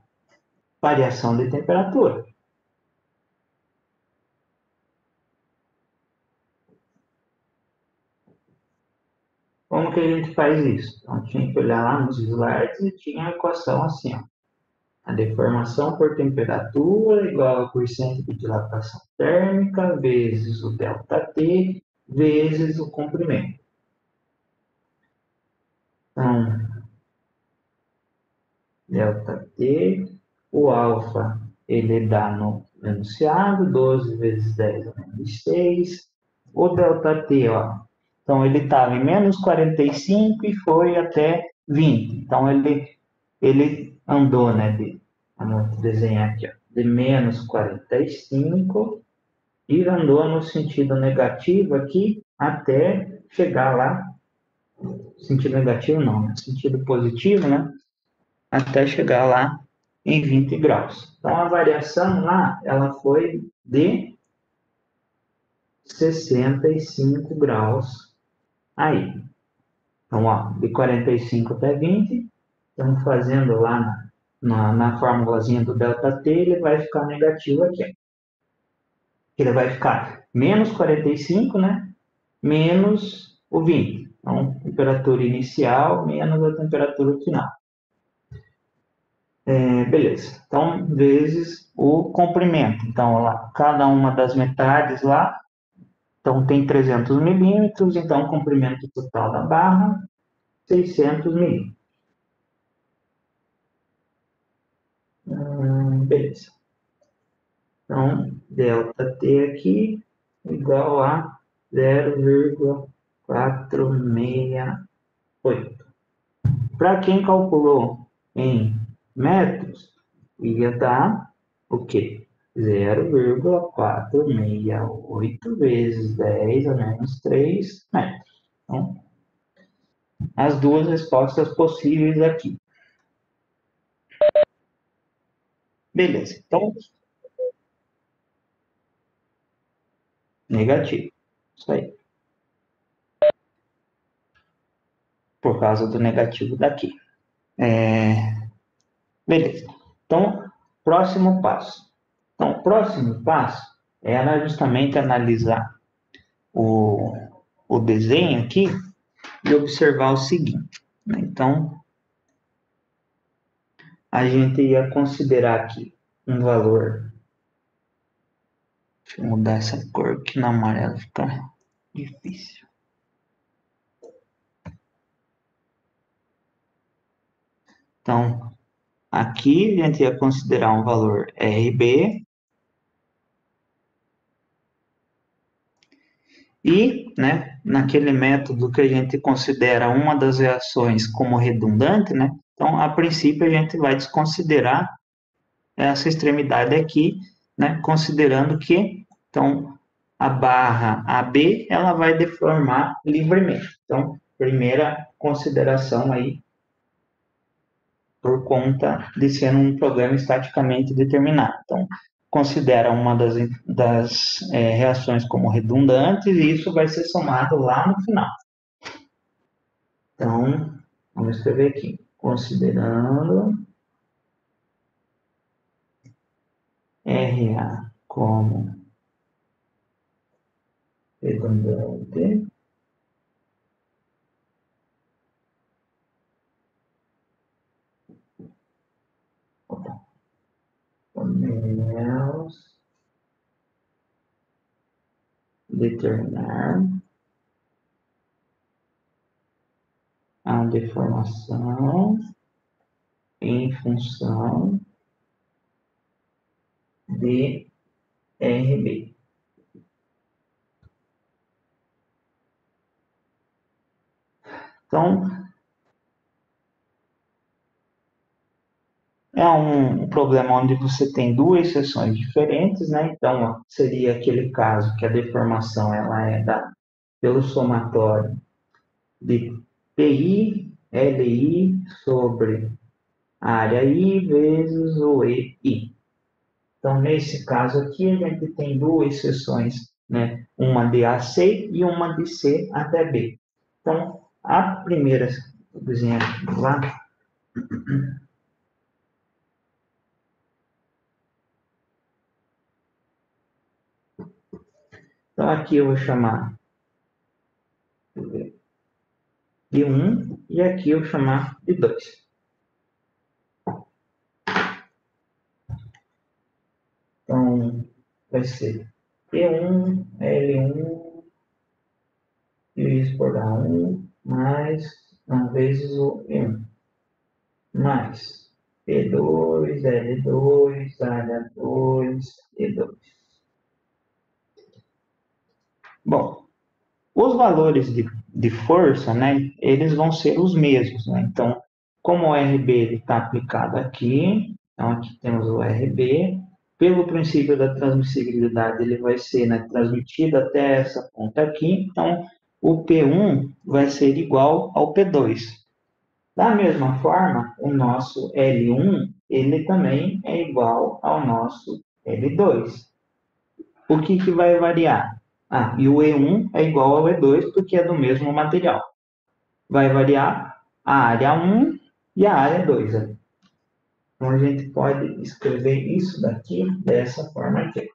variação de temperatura. Como que a gente faz isso? Então, tinha que olhar lá nos slides e tinha a equação assim, ó. A deformação por temperatura igual ao coeficiente de dilatação térmica vezes o ΔT vezes o comprimento. Então, ΔT, o alfa, ele dá no enunciado, 12 vezes 10 a menos 6. O ΔT, ó, então ele estava em menos 45 e foi até 20. Então, ele andou, né, vamos desenhar aqui, ó, de menos 45 e andou no sentido negativo aqui até chegar lá, sentido negativo não, né, sentido positivo, né, até chegar lá em 20 graus. Então, a variação lá, ela foi de 65 graus aí. Então, ó, de 45 até 20, estamos fazendo lá na formulazinha do ΔT, ele vai ficar negativo aqui. Ele vai ficar menos 45, né? Menos o 20. Então, temperatura inicial menos a temperatura final. Beleza. Então, vezes o comprimento. Então, lá, cada uma das metades lá, então tem 300 milímetros, então o comprimento total da barra, 600 milímetros. Beleza. Então, ΔT aqui igual a 0,468. Para quem calculou em metros, ia dar o quê? 0,468 vezes 10 a menos 3 metros. Então, as duas respostas possíveis aqui. Beleza. Então, negativo. Isso aí. Por causa do negativo daqui. Beleza. Então, próximo passo. Então, o próximo passo era justamente analisar o desenho aqui e observar o seguinte. Né? Então, a gente ia considerar aqui um valor. Deixa eu mudar essa cor que no amarelo fica difícil. Então, aqui a gente ia considerar um valor RB. E, né, naquele método que a gente considera uma das reações como redundante, né, então, a princípio, a gente vai desconsiderar essa extremidade aqui, né, considerando que, então, a barra AB, ela vai deformar livremente. Então, primeira consideração aí, por conta de ser um problema estaticamente determinado. Então, considera uma das reações como redundantes e isso vai ser somado lá no final. Então, vamos escrever aqui. Considerando RA como redundante, podemos determinar a deformação em função de RB. Então, é um problema onde você tem duas seções diferentes, né? Então, seria aquele caso que a deformação ela é dada pelo somatório de PI, LI sobre a área I vezes o EI. Então, nesse caso aqui, a gente tem duas seções, né? Uma de AC e uma de C até B. Então, a primeira, vou desenhar aqui do lado. Então, aqui eu vou chamar de 1 e aqui eu vou chamar de 2. Então, vai ser P1, L1, dividido por A1, mais, vezes o E1, mais P2, L2, área 2, E2. Bom, os valores de força, né, eles vão ser os mesmos, né? Então, como o RB está aplicado aqui, então aqui temos o RB, pelo princípio da transmissibilidade, ele vai ser, né, transmitido até essa ponta aqui, então o P1 vai ser igual ao P2. Da mesma forma, o nosso L1, ele também é igual ao nosso L2. O que vai variar? E o E1 é igual ao E2 porque é do mesmo material. Vai variar a área 1 e a área 2. Né? Então, a gente pode escrever isso daqui dessa forma aqui.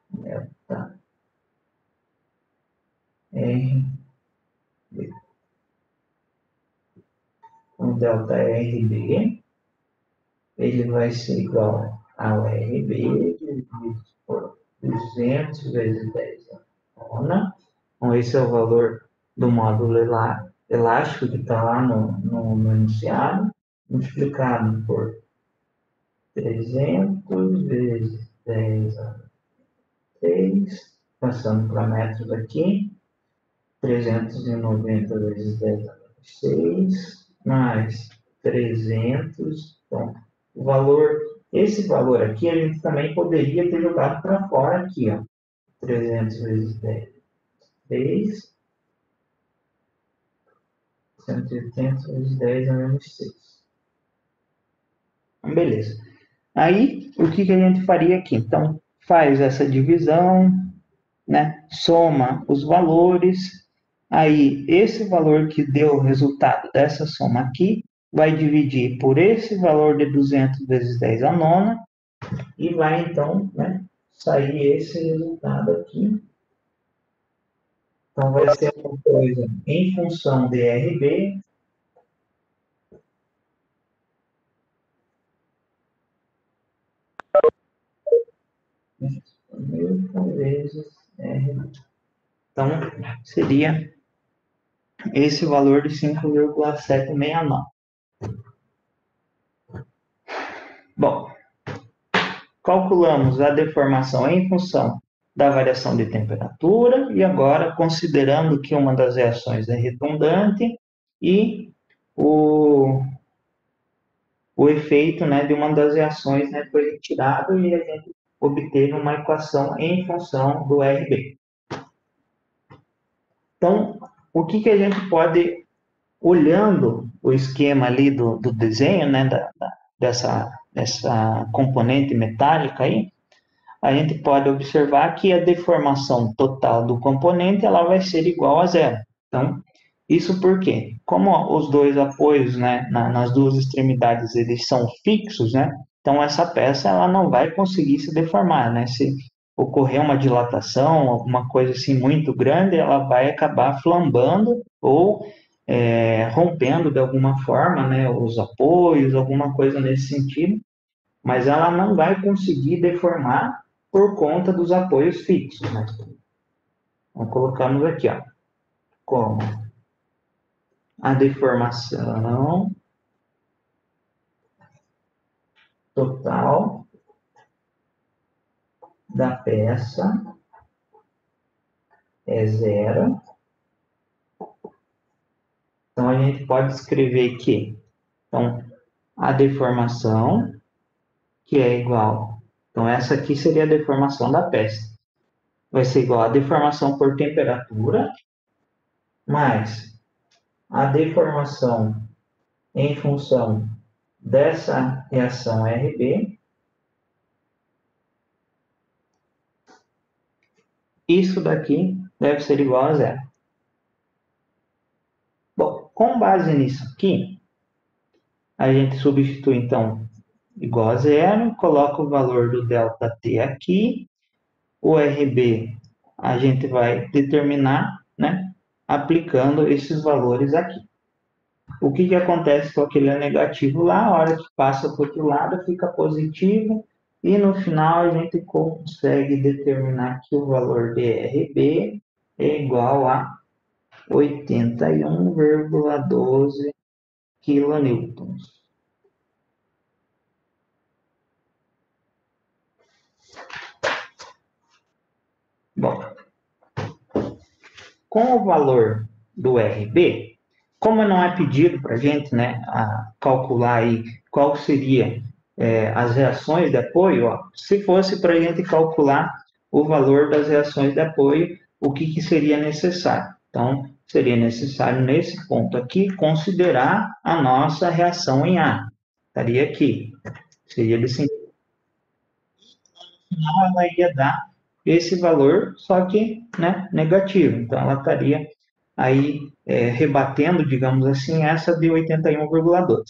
Delta R. O delta RB, ele vai ser igual ao RB dividido por 200 vezes 10 a nona. Então, esse é o valor do módulo elástico que está lá no enunciado, multiplicado por 300 vezes 10 a 3, passando para metros aqui, 390 vezes 10 a 6, mais 300. Então, esse valor aqui, a gente também poderia ter jogado para fora aqui, ó. 300 vezes 10, 3, 180 vezes 10 a menos 6. Então, beleza. Aí, o que a gente faria aqui? Então, faz essa divisão, né? Soma os valores. Aí, esse valor que deu o resultado dessa soma aqui, vai dividir por esse valor de 200 vezes 10 a nona, e vai, então, né, sair esse resultado aqui. Então, vai ser uma coisa em função de RB, vezes RB. Então, seria esse valor de 5,769. Bom, calculamos a deformação em função da variação de temperatura e agora, considerando que uma das reações é redundante e o efeito, né, de uma das reações, né, foi retirado e a gente obteve uma equação em função do RB. Então, o que a gente pode, olhando o esquema ali do desenho, né, dessa componente metálica aí, a gente pode observar que a deformação total do componente ela vai ser igual a zero. Então, isso por quê? Como os dois apoios, né, nas duas extremidades, eles são fixos, né? Então, essa peça ela não vai conseguir se deformar, né? Se ocorrer uma dilatação, alguma coisa assim muito grande, ela vai acabar flambando ou rompendo de alguma forma, né, os apoios, alguma coisa nesse sentido, mas ela não vai conseguir deformar por conta dos apoios fixos, né? Então, colocamos aqui, ó, como a deformação total da peça é zero. Então, a gente pode escrever que então, a deformação, que é igual... Então, essa aqui seria a deformação da peça. Vai ser igual a deformação por temperatura, mais a deformação em função dessa reação RB. Isso daqui deve ser igual a zero. Bom, com base nisso aqui, a gente substitui, então, igual a zero, coloca o valor do ΔT aqui, o RB a gente vai determinar, né, aplicando esses valores aqui. O que acontece com aquele negativo lá? A hora que passa para o outro lado fica positivo e no final a gente consegue determinar que o valor de RB é igual a 81,12 kN. Bom, com o valor do RB, como não é pedido para a gente, né, a calcular aí qual seria as reações de apoio, ó, se fosse para a gente calcular o valor das reações de apoio, o que seria necessário? Então, seria necessário, nesse ponto aqui, considerar a nossa reação em A. Estaria aqui. Seria desse... No final, ela ia dar esse valor, só que, né, negativo. Então, ela estaria aí rebatendo, digamos assim, essa de 81,12.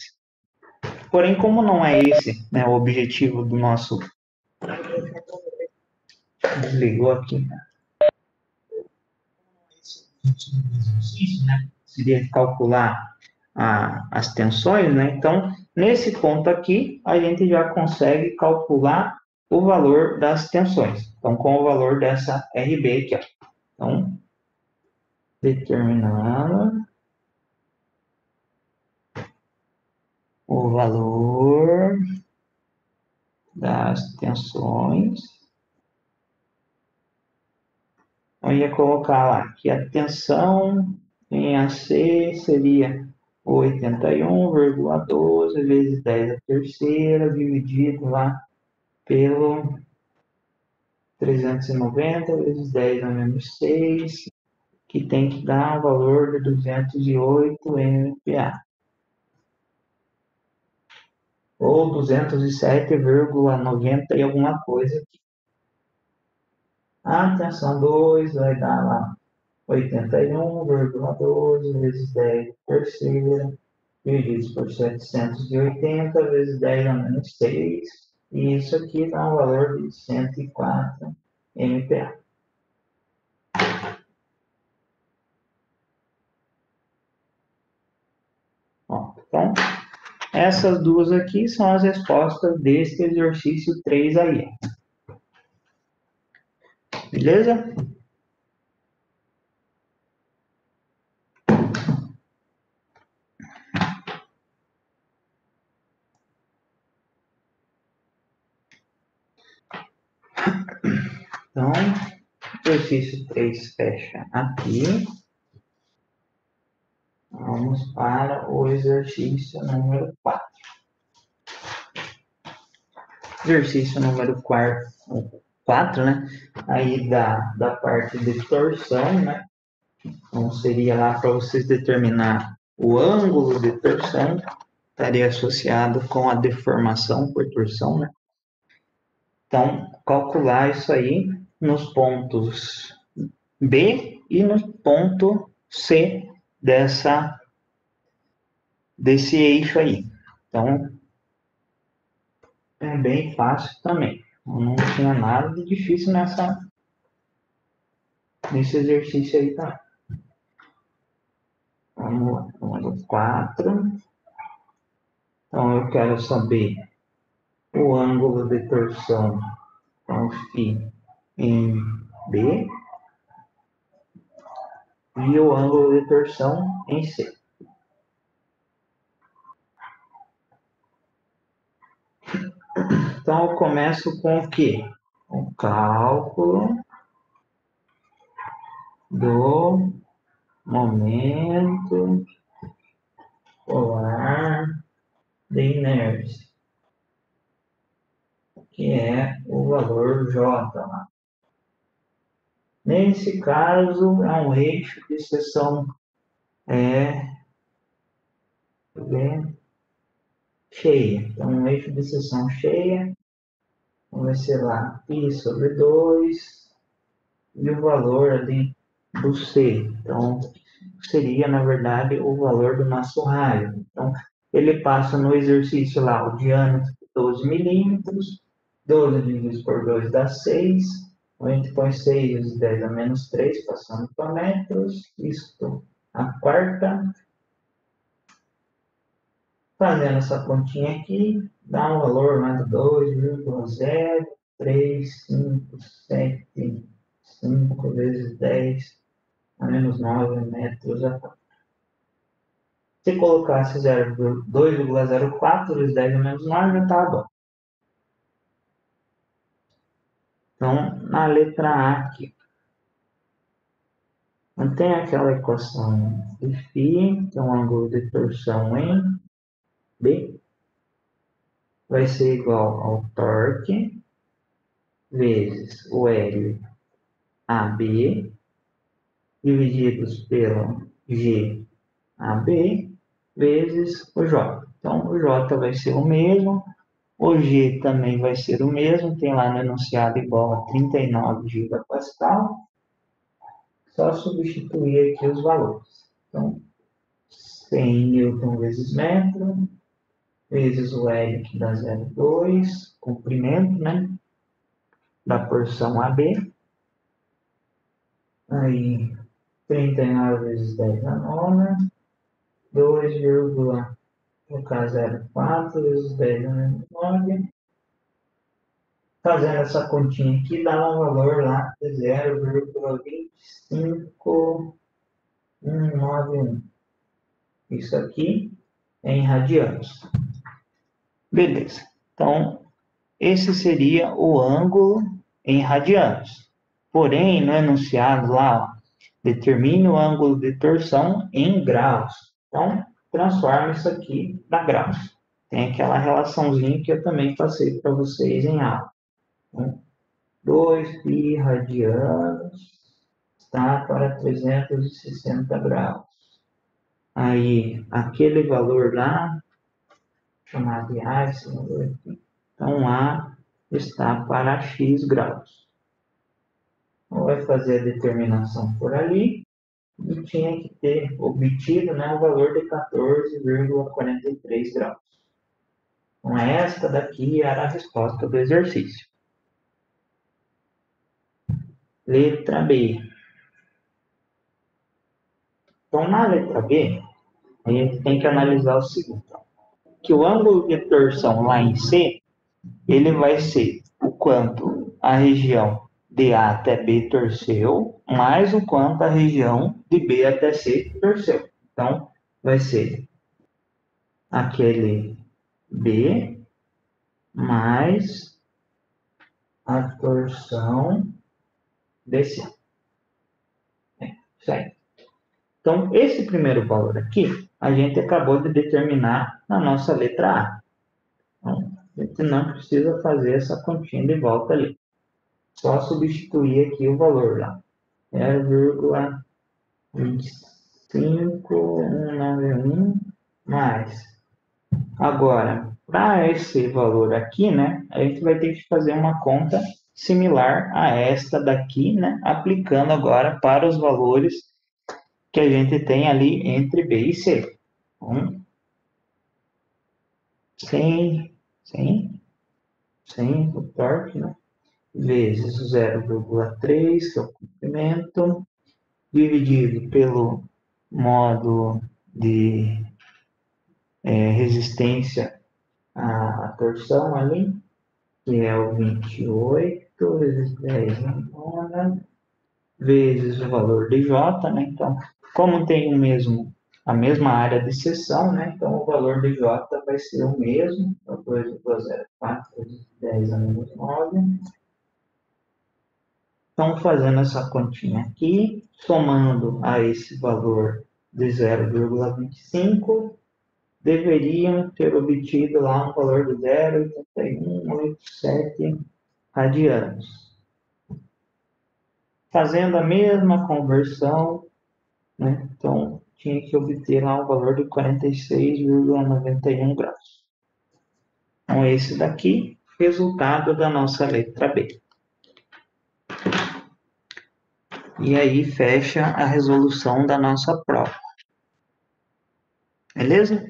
Porém, como não é esse, né, o objetivo do nosso... Desligou aqui. Né? Seria calcular as tensões, né? Então, nesse ponto aqui, a gente já consegue calcular o valor das tensões. Então, com o valor dessa RB aqui, ó. Então, determinando o valor das tensões. Eu ia colocar lá que a tensão em AC seria 81,12 vezes 10 a terceira, dividido lá pelo 390 vezes 10 a menos 6, que tem que dar um valor de 208 MPa. Ou 207,90 e alguma coisa aqui. A tensão 2 vai dar lá 81,12 vezes 10 terceira, dividido por 780 vezes 10 a menos 6, e isso aqui dá um valor de 104 MPa. Bom, então, essas duas aqui são as respostas deste exercício 3 aí. Beleza? Então, exercício 3 fecha aqui. Vamos para o exercício número 4. Exercício número 4, né? Aí da parte de torção, né? Então, seria lá para vocês determinar o ângulo de torção, estaria associado com a deformação por torção, né? Então, calcular isso aí nos pontos B e no ponto C desse eixo aí. Então, é bem fácil também. Não tinha nada de difícil nesse exercício aí, tá? Vamos lá, número 4. Então, eu quero saber o ângulo de torção, então, φ em B, e o ângulo de torção em C. Então, eu começo com o quê? O cálculo do momento polar de inércia, que é o valor J lá. Nesse caso, é um eixo de seção cheia. Então, um eixo de seção cheia vai ser lá π sobre 2 e o valor ali do C. Então, seria, na verdade, o valor do nosso raio. Então, ele passa no exercício lá o diâmetro de 12 milímetros, 12 dividido por 2 dá 6, a gente põe 6 vezes 10 a menos 3, passando para metros, isto a quarta. Fazendo essa continha aqui, dá um valor mais de 2,03575 vezes 10 a menos 9 metros a quarta. Se colocasse 2,04 vezes 10 a menos 9, já está bom. Então, na letra A aqui, mantém aquela equação de φ, que é um ângulo de torção em B, vai ser igual ao torque vezes o L AB, divididos pelo GAB, vezes o J. Então, o J vai ser o mesmo, o G também vai ser o mesmo, tem lá no enunciado igual a 39 gigapascal. Só substituir aqui os valores. Então, 100 newton vezes metro, vezes o L, que dá 0,2, comprimento, né, da porção AB. Aí, 39 vezes 10 na nona, 2, no caso 0,4 vezes 10 na 9. Fazendo essa continha aqui, dá um valor lá de 0,25191. Isso aqui é em radianos. Beleza. Então, esse seria o ângulo em radianos. Porém, no enunciado lá, ó, determine o ângulo de torção em graus. Então, transforma isso aqui para graus. Tem aquela relaçãozinha que eu também passei para vocês em aula. Então, 2π radianos está para 360 graus. Aí, aquele valor lá, chamado de A, esse valor aqui. Então, A está para x graus. Então, vai fazer a determinação por ali e tinha que ter obtido, né, o valor de 14,43 graus. Então, esta daqui era a resposta do exercício. Letra B. Então, na letra B, a gente tem que analisar o seguinte, que o ângulo de torção lá em C, ele vai ser o quanto a região de A até B torceu, mais o quanto a região de B até C torceu. Então, vai ser aquele B mais a torção desse A. Certo? Então, esse primeiro valor aqui, a gente acabou de determinar na nossa letra A. Então, a gente não precisa fazer essa continha de volta ali. Só substituir aqui o valor lá. 0,25191 mais. Agora, para esse valor aqui, né, a gente vai ter que fazer uma conta similar a esta daqui, né, aplicando agora para os valores que a gente tem ali entre B e C. Então, 100 o torque, né? Vezes o 0,3, que é o comprimento, dividido pelo modo de resistência à torção ali, que é o 28 vezes 10 na nona, vezes o valor de J, né? Então, como tem a mesma área de seção, né? Então, o valor de J vai ser o mesmo, 2,04 vezes 10 a menos 9. Então, fazendo essa continha aqui, somando a esse valor de 0,25, deveriam ter obtido lá um valor de 0,8187 radianos. Fazendo a mesma conversão, né? Então, tinha que obter lá um valor de 46,91 graus. Então, esse daqui, resultado da nossa letra B. E aí, fecha a resolução da nossa prova. Beleza?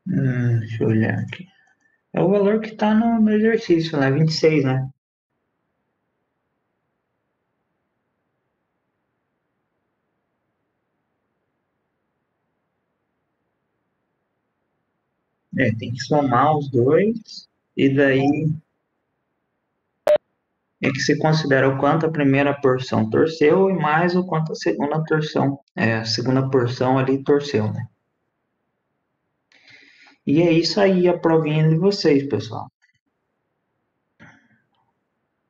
Deixa eu olhar aqui. É o valor que está no exercício, né? 26, né? Tem que somar os dois, e daí é que se considera o quanto a primeira porção torceu e mais o quanto a segunda torção, a segunda porção ali torceu, né? E é isso aí a provinha de vocês, pessoal.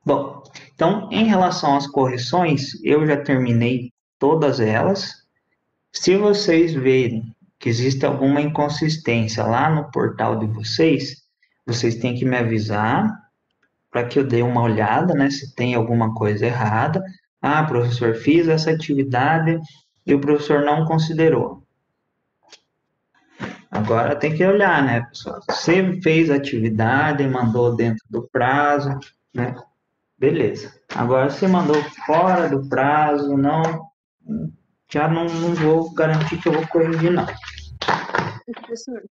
Bom, então, em relação às correções, eu já terminei todas elas. Se vocês verem que existe alguma inconsistência lá no portal de vocês, vocês têm que me avisar para que eu dê uma olhada, né, se tem alguma coisa errada, Ah, professor, fiz essa atividade e o professor não considerou. Agora tem que olhar, né, pessoal? Você fez a atividade, mandou dentro do prazo, né? Beleza. Agora, se mandou fora do prazo, não, já não vou garantir que eu vou corrigir, não. Professor,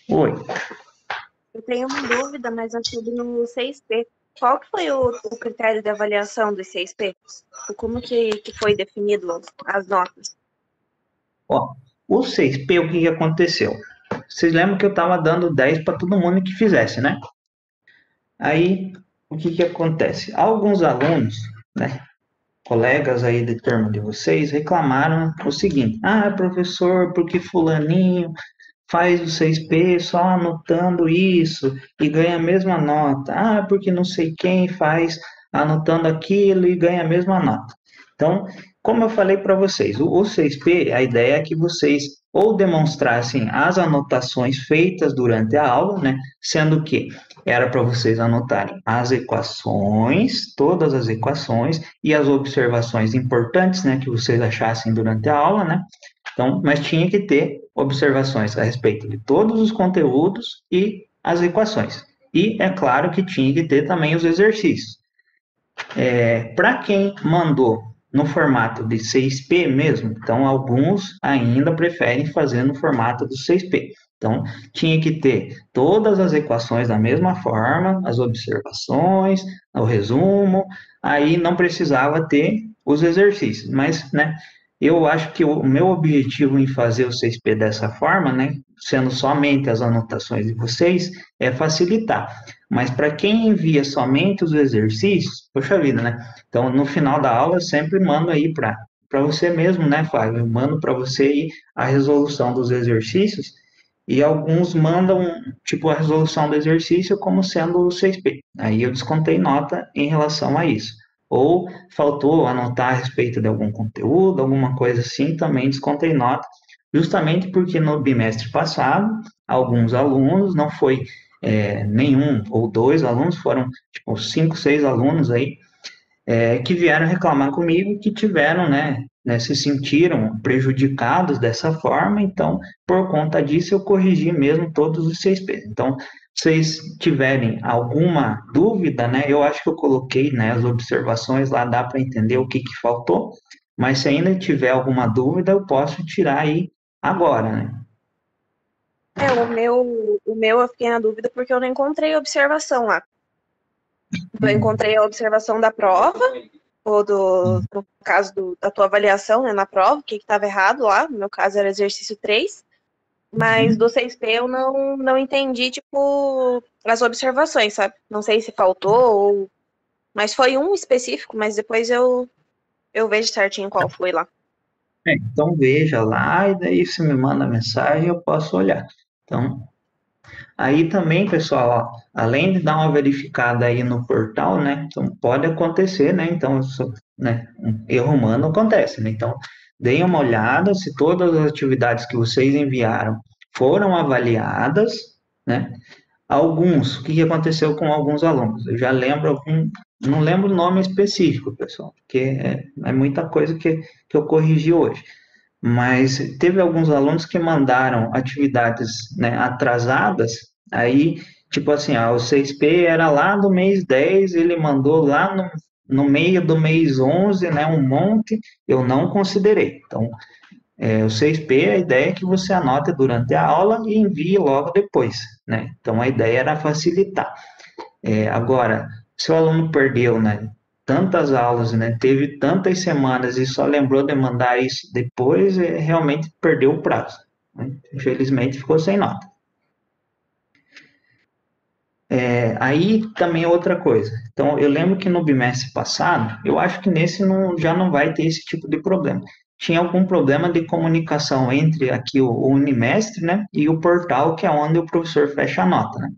Oi. eu tenho uma dúvida, mas é sobre o 6P. Qual que foi o critério de avaliação dos 6P? Como que foi definido as notas? Ó, o 6P, o que aconteceu? Vocês lembram que eu estava dando 10 para todo mundo que fizesse, né? Aí, o que acontece? Alguns alunos, né, colegas aí de turma de vocês, reclamaram o seguinte: ah, professor, porque fulaninho faz o 6P só anotando isso e ganha a mesma nota. Ah, porque não sei quem faz anotando aquilo e ganha a mesma nota. Então, como eu falei para vocês, o 6P, a ideia é que vocês ou demonstrassem as anotações feitas durante a aula, né? Sendo que era para vocês anotarem as equações, todas as equações e as observações importantes, né, que vocês achassem durante a aula, né? Então, mas tinha que ter observações a respeito de todos os conteúdos e as equações. E é claro que tinha que ter também os exercícios. Para quem mandou no formato de 6P mesmo, então alguns ainda preferem fazer no formato do 6P. Então, tinha que ter todas as equações da mesma forma, as observações, o resumo, aí não precisava ter os exercícios, mas, né, eu acho que o meu objetivo em fazer o 6P dessa forma, né, sendo somente as anotações de vocês, é facilitar. Mas para quem envia somente os exercícios, poxa vida, né? Então, no final da aula, eu sempre mando aí para você mesmo, né, Flávio? Eu mando para você aí a resolução dos exercícios e alguns mandam, tipo, a resolução do exercício como sendo o 6P. Aí eu descontei nota em relação a isso. Ou faltou anotar a respeito de algum conteúdo, alguma coisa assim, também descontei nota, justamente porque no bimestre passado, alguns alunos, não foi nenhum ou dois alunos, foram tipo 5, 6 alunos aí, que vieram reclamar comigo que tiveram, né, se sentiram prejudicados dessa forma, então, por conta disso, eu corrigi mesmo todos os 6P. Então, se vocês tiverem alguma dúvida, né, eu acho que eu coloquei, né, as observações lá, dá para entender o que faltou, mas se ainda tiver alguma dúvida, eu posso tirar aí agora, né? O meu eu fiquei na dúvida porque eu não encontrei observação lá. Eu encontrei a observação da prova, ou no caso da tua avaliação, né, na prova, o que estava errado lá, no meu caso era exercício 3, mas do 6P eu não entendi, tipo, as observações, sabe? Não sei se faltou, mas foi um específico, mas depois eu vejo certinho qual foi lá. Então veja lá e daí você me manda mensagem eu posso olhar. Então, aí também, pessoal, ó, além de dar uma verificada aí no portal, né? Então pode acontecer, né? Então, né, um erro humano acontece, né? Então, deem uma olhada se todas as atividades que vocês enviaram foram avaliadas, né? Alguns, o que aconteceu com alguns alunos? Eu já lembro algum, não lembro o nome específico, pessoal, porque é muita coisa que eu corrigi hoje. Mas teve alguns alunos que mandaram atividades, né, atrasadas, aí, tipo assim, o 6P era lá do mês 10, ele mandou lá no meio do mês 11, né, um monte, eu não considerei. Então, o 6P, a ideia é que você anote durante a aula e envie logo depois, né? Então, a ideia era facilitar. Agora, se o aluno perdeu, né, tantas aulas, né, teve tantas semanas e só lembrou de mandar isso depois, realmente perdeu o prazo, né? Infelizmente ficou sem nota. Aí também é outra coisa. Então, eu lembro que no bimestre passado, eu acho que nesse já não vai ter esse tipo de problema. Tinha algum problema de comunicação entre aqui o Unimestre, né, e o portal, que é onde o professor fecha a nota, né?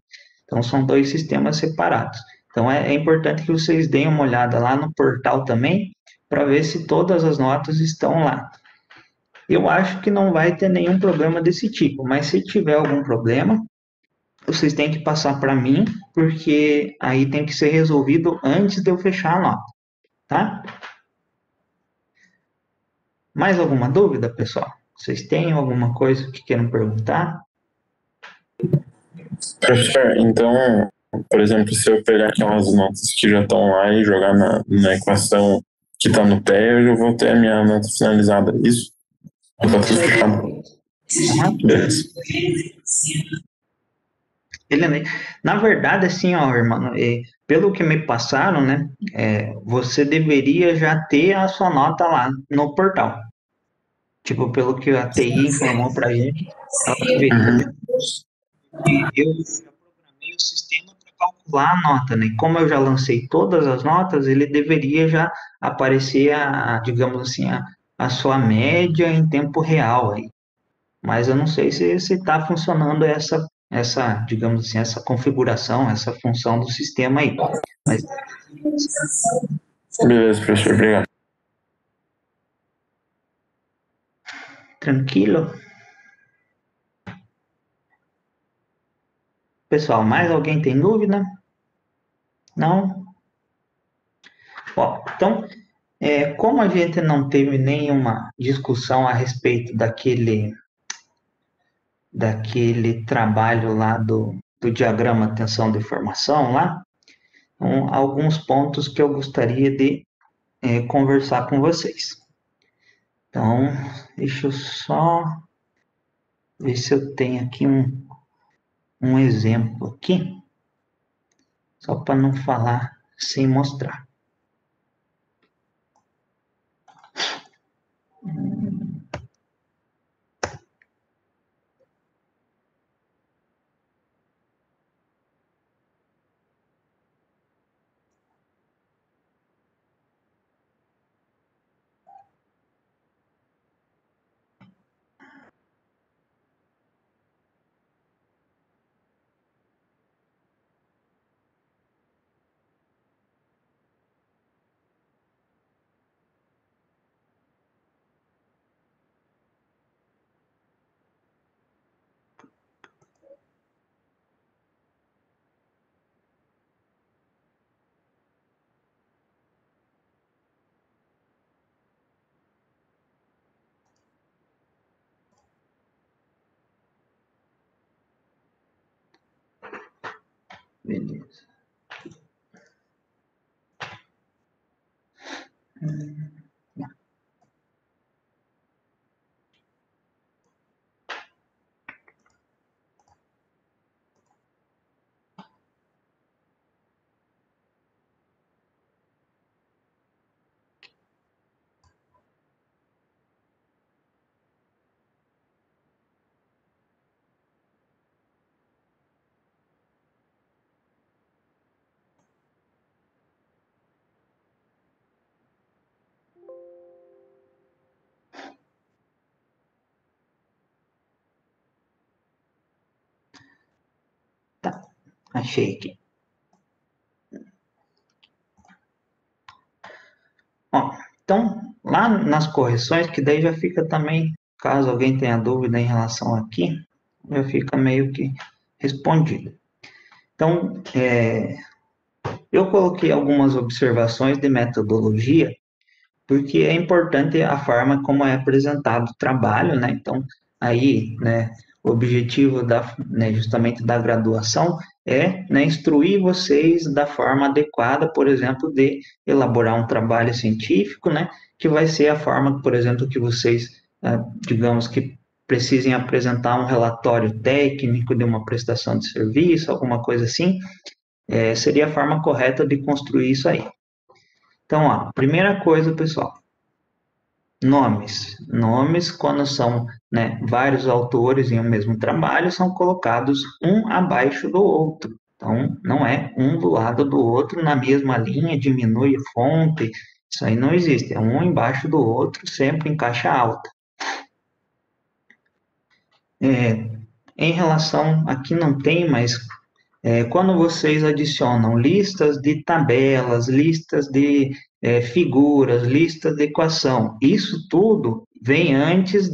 Então, são dois sistemas separados. Então, é importante que vocês deem uma olhada lá no portal também, para ver se todas as notas estão lá. Eu acho que não vai ter nenhum problema desse tipo, mas se tiver algum problema, vocês têm que passar para mim, porque aí tem que ser resolvido antes de eu fechar a nota, tá? Mais alguma dúvida, pessoal? Vocês têm alguma coisa que queiram perguntar? Professor, então, por exemplo, se eu pegar aquelas notas que já estão lá e jogar na equação que está no pé, eu já vou ter a minha nota finalizada, isso? Está tudo fechado. Beleza. Na verdade, assim, ó, irmão, pelo que me passaram, né, você deveria já ter a sua nota lá no portal. Tipo, pelo que a TI informou pra gente, ela deveria. Eu já programei o sistema para calcular a nota, né? Como eu já lancei todas as notas, ele deveria já aparecer digamos assim, a sua média em tempo real aí. Mas eu não sei se está funcionando digamos assim, essa configuração, essa função do sistema aí. Mas... Beleza, professor, obrigado. Tranquilo? Pessoal, mais alguém tem dúvida? Não? Ó, então, como a gente não teve nenhuma discussão a respeito daquele trabalho lá do diagrama tensão de formação lá, então, alguns pontos que eu gostaria de conversar com vocês. Então, deixa eu só ver se eu tenho aqui um exemplo aqui, só para não falar sem mostrar. Beleza. Tá, achei aqui. Ó, então, lá nas correções, que daí já fica também, caso alguém tenha dúvida em relação aqui, já fica meio que respondido. Então, eu coloquei algumas observações de metodologia, porque é importante a forma como é apresentado o trabalho, né? Então, aí, né, o objetivo justamente da graduação é, né, instruir vocês da forma adequada, por exemplo, de elaborar um trabalho científico, né, que vai ser a forma, por exemplo, que vocês, digamos que precisem apresentar um relatório técnico de uma prestação de serviço, alguma coisa assim, seria a forma correta de construir isso aí. Então, ó, primeira coisa, pessoal, nomes. Nomes, quando são, né, vários autores em um mesmo trabalho, são colocados um abaixo do outro. Então, não é um do lado do outro na mesma linha, diminui a fonte, isso aí não existe, é um embaixo do outro, sempre em caixa alta. Em relação, aqui não tem, mas quando vocês adicionam listas de tabelas, listas de figuras, listas de equação, isso tudo vem antes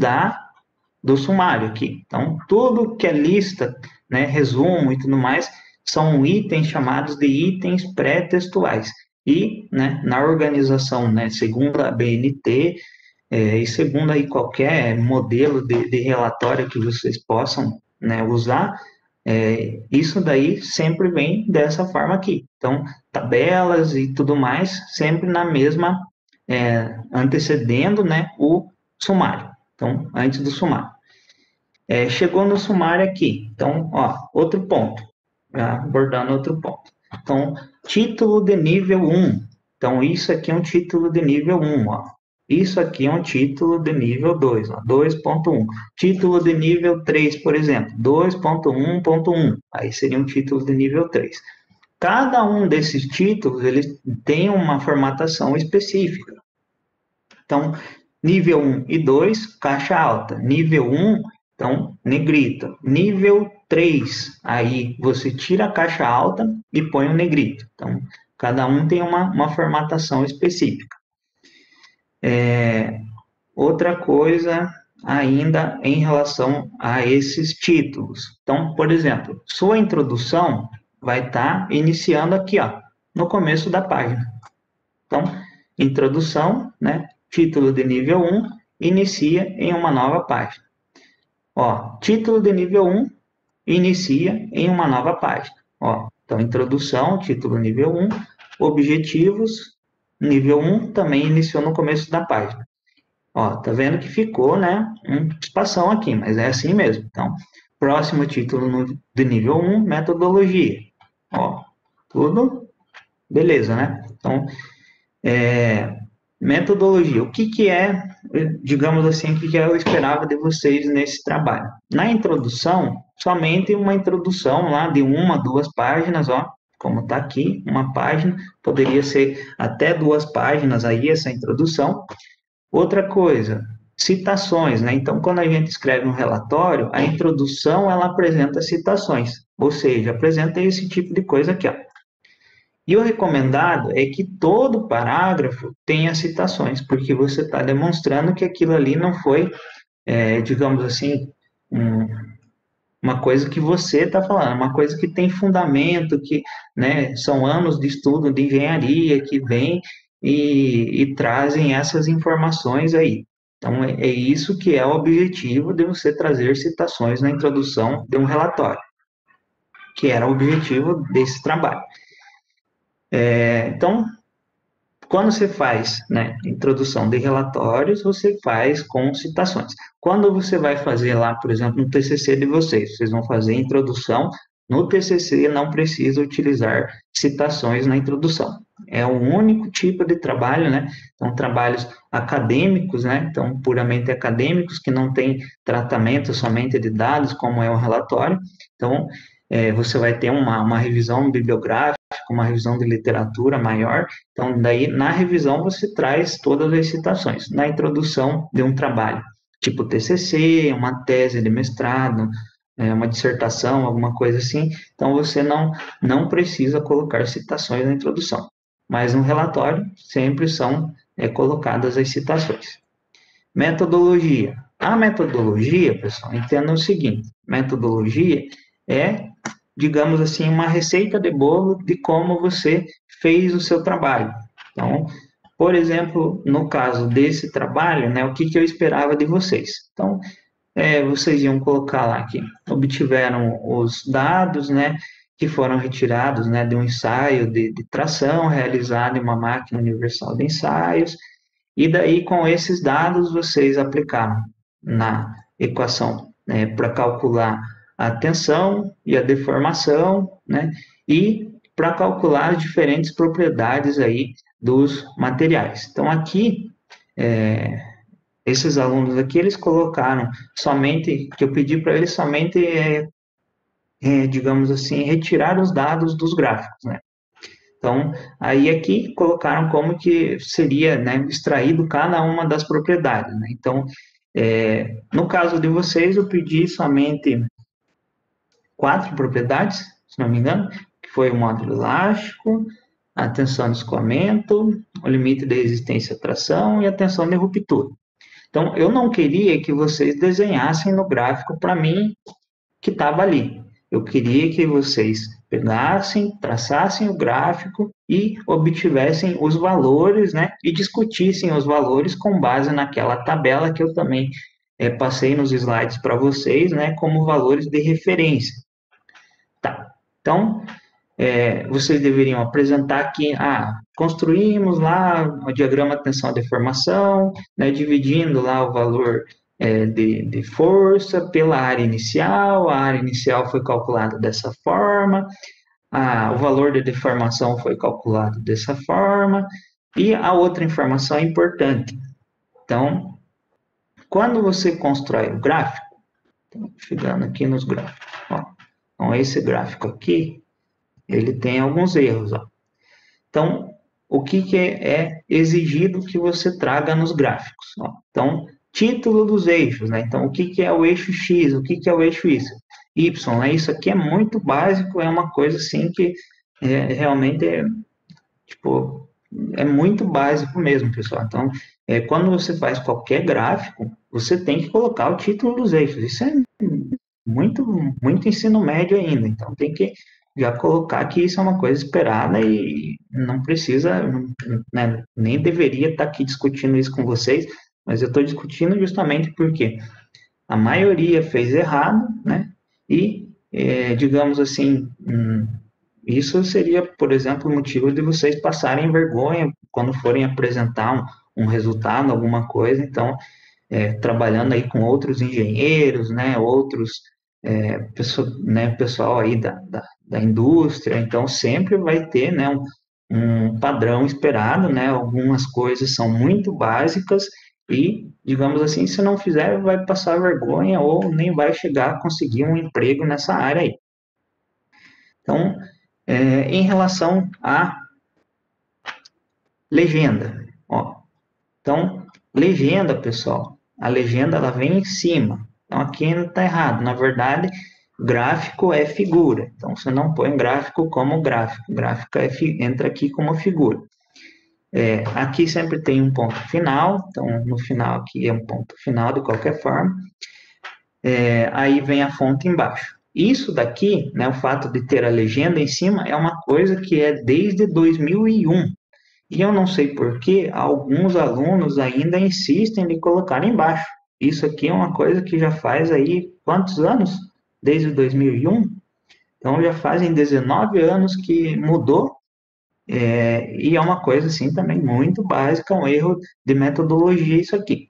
do sumário aqui. Então, tudo que é lista, né, resumo e tudo mais, são itens chamados de itens pré-textuais. E, né, na organização, né, segundo a BNT, e segundo aí qualquer modelo de relatório que vocês possam, né, usar, isso daí sempre vem dessa forma aqui. Então, tabelas e tudo mais, sempre na mesma, antecedendo, né, o sumário. Então, antes do sumário. Chegou no sumário aqui. Então, ó, outro ponto. Abordando outro ponto. Então, título de nível 1. Então, isso aqui é um título de nível 1, ó. Isso aqui é um título de nível 2, ó, 2.1. Título de nível 3, por exemplo, 2.1.1. Aí seria um título de nível 3. Cada um desses títulos, eles tem uma formatação específica. Então, nível 1 e 2, caixa alta. Nível 1, então, negrito. Nível 3, aí você tira a caixa alta e põe o negrito. Então, cada um tem uma formatação específica. Outra coisa ainda em relação a esses títulos. Então, por exemplo, sua introdução vai estar iniciando aqui, ó, no começo da página. Então, introdução, né? Título de nível 1, inicia em uma nova página. Ó, título de nível 1, inicia em uma nova página. Ó, então, introdução, título nível 1, objetivos, nível 1, também iniciou no começo da página. Ó, tá vendo que ficou, né, um espação aqui, mas é assim mesmo. Então, próximo título de nível 1, metodologia. Ó, tudo beleza, né? Então, metodologia. O que é, digamos assim, o que eu esperava de vocês nesse trabalho? Na introdução, somente uma introdução lá de 1, 2 páginas, ó, como está aqui, uma página, poderia ser até 2 páginas aí essa introdução. Outra coisa, citações, né? Então, quando a gente escreve um relatório, a introdução, ela apresenta citações, ou seja, apresenta esse tipo de coisa aqui, ó. E o recomendado é que todo parágrafo tenha citações, porque você está demonstrando que aquilo ali não foi, digamos assim, uma coisa que você está falando, uma coisa que tem fundamento, que, né, são anos de estudo de engenharia que vem e trazem essas informações aí. Então, é isso que é o objetivo de você trazer citações na introdução de um relatório, que era o objetivo desse trabalho. Então, quando você faz, né, introdução de relatórios, você faz com citações. Quando você vai fazer lá, por exemplo, no TCC de vocês vão fazer introdução, no TCC não precisa utilizar citações na introdução. É o único tipo de trabalho, né? Então, trabalhos acadêmicos, né? Então, puramente acadêmicos, que não tem tratamento somente de dados, como é um relatório. Então, você vai ter uma revisão bibliográfica, uma revisão de literatura maior. Então, daí, na revisão, você traz todas as citações. Na introdução de um trabalho, tipo TCC, uma tese de mestrado, uma dissertação, alguma coisa assim, então você não precisa colocar citações na introdução. Mas no relatório, sempre são colocadas as citações. Metodologia. A metodologia, pessoal, entenda o seguinte, metodologia é, digamos assim, uma receita de bolo de como você fez o seu trabalho. Então, por exemplo, no caso desse trabalho, né, o que eu esperava de vocês? Então, vocês iam colocar lá que obtiveram os dados, né, que foram retirados, né, de um ensaio de tração realizado em uma máquina universal de ensaios, e daí com esses dados vocês aplicaram na equação, né, para calcular a tensão e a deformação, né, e para calcular as diferentes propriedades aí dos materiais. Então, aqui, esses alunos aqui, eles colocaram somente, que eu pedi para eles somente, digamos assim, retirar os dados dos gráficos, né? Então, aí aqui colocaram como que seria, né, extraído cada uma das propriedades, né? Então, no caso de vocês, eu pedi somente 4 propriedades, se não me engano, que foi o módulo elástico, a tensão de escoamento, o limite de resistência à tração e a tensão de ruptura. Então, eu não queria que vocês desenhassem no gráfico para mim que estava ali. Eu queria que vocês pegassem, traçassem o gráfico e obtivessem os valores, né, e discutissem os valores com base naquela tabela que eu também passei nos slides para vocês, né, como valores de referência. Tá, então, vocês deveriam apresentar aqui, construímos lá o diagrama tensão-deformação, né, dividindo lá o valor de força pela área inicial, a área inicial foi calculada dessa forma, o valor de deformação foi calculado dessa forma, e a outra informação importante. Então, quando você constrói o gráfico, chegando aqui nos gráficos, ó, então esse gráfico aqui, ele tem alguns erros, ó. Então, o que é exigido que você traga nos gráficos? Ó? Então, título dos eixos, né? Então, o que é o eixo X, o que é o eixo Y, né? Isso aqui é muito básico, é uma coisa assim que realmente é muito básico mesmo, pessoal. Então, quando você faz qualquer gráfico, você tem que colocar o título dos eixos. Isso é muito ensino médio ainda, então tem que já colocar que isso é uma coisa esperada e não precisa, né, nem deveria estar aqui discutindo isso com vocês, mas eu estou discutindo justamente porque a maioria fez errado, né, e, digamos assim, isso seria, por exemplo, o motivo de vocês passarem vergonha quando forem apresentar um resultado, alguma coisa, então, trabalhando aí com outros engenheiros, né, outros pessoal aí da indústria, então sempre vai ter, né, um padrão esperado, né, algumas coisas são muito básicas e, digamos assim, se não fizer, vai passar vergonha ou nem vai chegar a conseguir um emprego nessa área aí. Então, em relação à legenda, ó, então, legenda, pessoal, a legenda ela vem em cima, então aqui não está errado, na verdade, gráfico é figura, então você não põe gráfico como gráfico, gráfico entra aqui como figura. Aqui sempre tem um ponto final, então no final aqui é um ponto final de qualquer forma, aí vem a fonte embaixo. Isso daqui, né, o fato de ter a legenda em cima, é uma coisa que é desde 2001, e eu não sei por que alguns alunos ainda insistem em colocar embaixo. Isso aqui é uma coisa que já faz aí, quantos anos? Desde 2001? Então, já fazem 19 anos que mudou, e é uma coisa, assim, também muito básica, um erro de metodologia isso aqui.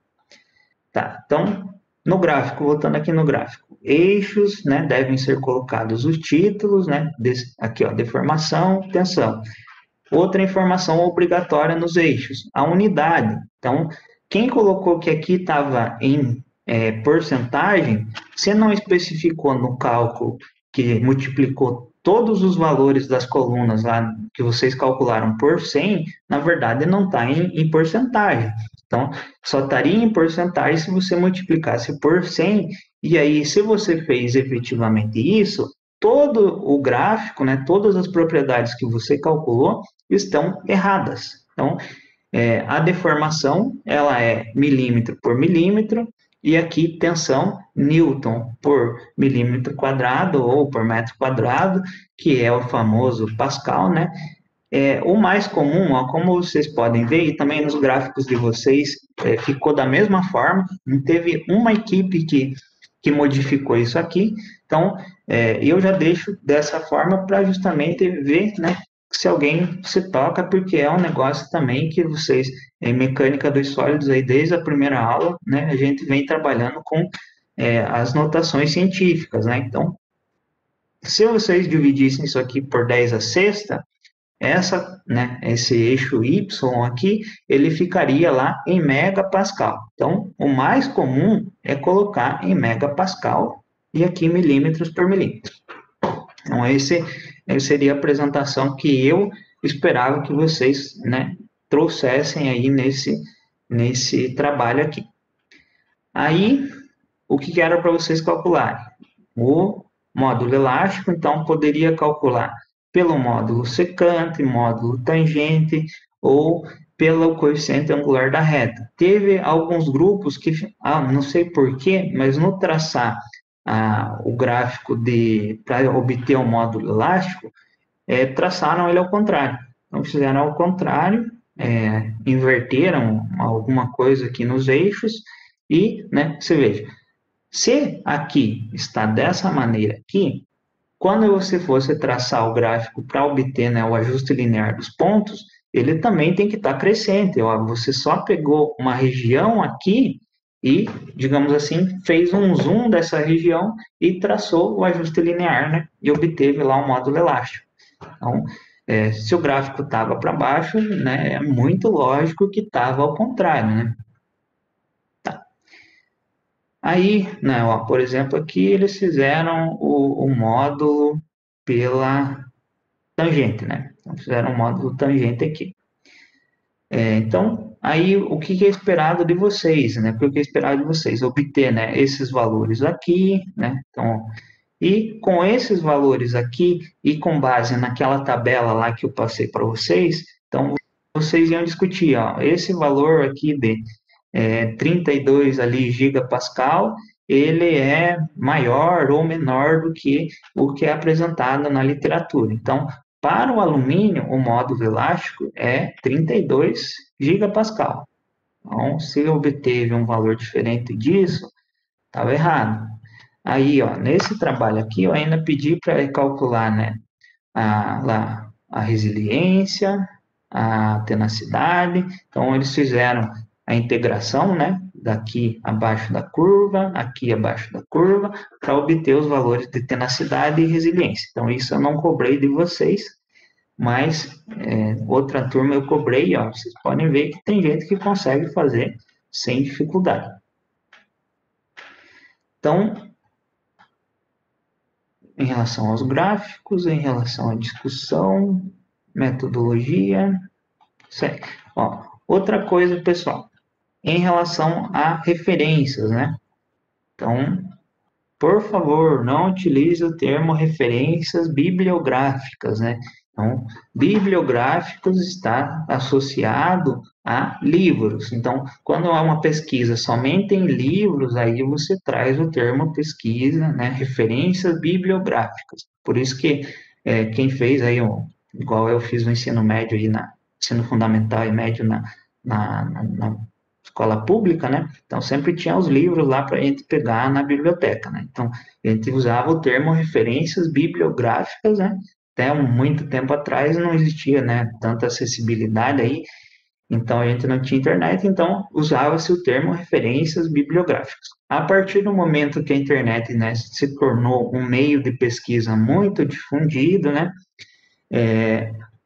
Tá, então, no gráfico, voltando aqui no gráfico, eixos, né, devem ser colocados os títulos, né, aqui, ó, deformação, tensão. Outra informação obrigatória nos eixos, a unidade. Então, quem colocou que aqui estava em porcentagem, você não especificou no cálculo que multiplicou todos os valores das colunas lá que vocês calcularam por 100, na verdade não está em porcentagem. Então, só estaria em porcentagem se você multiplicasse por 100, e aí, se você fez efetivamente isso, todo o gráfico, né, todas as propriedades que você calculou estão erradas. Então, a deformação, ela é milímetro por milímetro, e aqui tensão, newton por milímetro quadrado ou por metro quadrado, que é o famoso Pascal, né? O mais comum, ó, como vocês podem ver, e também nos gráficos de vocês, ficou da mesma forma, não teve uma equipe que modificou isso aqui, então, eu já deixo dessa forma para justamente ver, né, se alguém se toca, porque é um negócio também que vocês, em mecânica dos sólidos, aí desde a primeira aula, né, a gente vem trabalhando com as notações científicas, né, então, se vocês dividissem isso aqui por 10 a sexta, esse eixo Y aqui, ele ficaria lá em megapascal. Então, o mais comum é colocar em megapascal e aqui milímetros por milímetro. Então, esse seria a apresentação que eu esperava que vocês, né, trouxessem aí nesse trabalho aqui. Aí, o que era para vocês calcularem? O módulo elástico, então, poderia calcular pelo módulo secante, módulo tangente ou pelo coeficiente angular da reta. Teve alguns grupos que, não sei porquê, mas no traçar o gráfico para obter o módulo elástico, traçaram ele ao contrário. Então, fizeram ao contrário, inverteram alguma coisa aqui nos eixos e, né, você veja, se aqui está dessa maneira aqui, quando você fosse traçar o gráfico para obter, né, o ajuste linear dos pontos, ele também tem que estar crescente. Ó, você só pegou uma região aqui e, digamos assim, fez um zoom dessa região e traçou o ajuste linear, né, e obteve lá um módulo elástico. Então, se o gráfico estava para baixo, né, é muito lógico que estava ao contrário, né? Tá. Aí, né, ó, por exemplo, aqui eles fizeram o módulo pela tangente, né? Então, fizeram um módulo tangente aqui. Então, aí o que é esperado de vocês, né? O que é esperado de vocês? Obter, né, esses valores aqui, né? Então, e com esses valores aqui, e com base naquela tabela lá que eu passei para vocês, então vocês iam discutir, ó, esse valor aqui de 32 ali gigapascal, ele é maior ou menor do que o que é apresentado na literatura. Então, para o alumínio, o módulo elástico é 32 gigapascal. Então, se obteve um valor diferente disso, estava errado. Aí, ó, nesse trabalho aqui, eu ainda pedi para calcular, né, a resiliência, a tenacidade. Então, eles fizeram a integração, né, daqui abaixo da curva, aqui abaixo da curva, para obter os valores de tenacidade e resiliência. Então, isso eu não cobrei de vocês, mas outra turma eu cobrei, ó, vocês podem ver que tem gente que consegue fazer sem dificuldade. Então, em relação aos gráficos, em relação à discussão, metodologia, certo? Ó, outra coisa, pessoal, em relação a referências, né? Então, por favor, não utilize o termo referências bibliográficas, né? Então, bibliográficos está associado a livros. Então, quando há uma pesquisa somente em livros, aí você traz o termo pesquisa, né? Referências bibliográficas. Por isso que quem fez aí, igual eu fiz o ensino médio aí, ensino fundamental e médio na escola pública, né? Então, sempre tinha os livros lá para a gente pegar na biblioteca, né? Então, a gente usava o termo referências bibliográficas, né? Até muito tempo atrás não existia, né, tanta acessibilidade aí, então a gente não tinha internet, então usava-se o termo referências bibliográficas. A partir do momento que a internet, né, se tornou um meio de pesquisa muito difundido, né,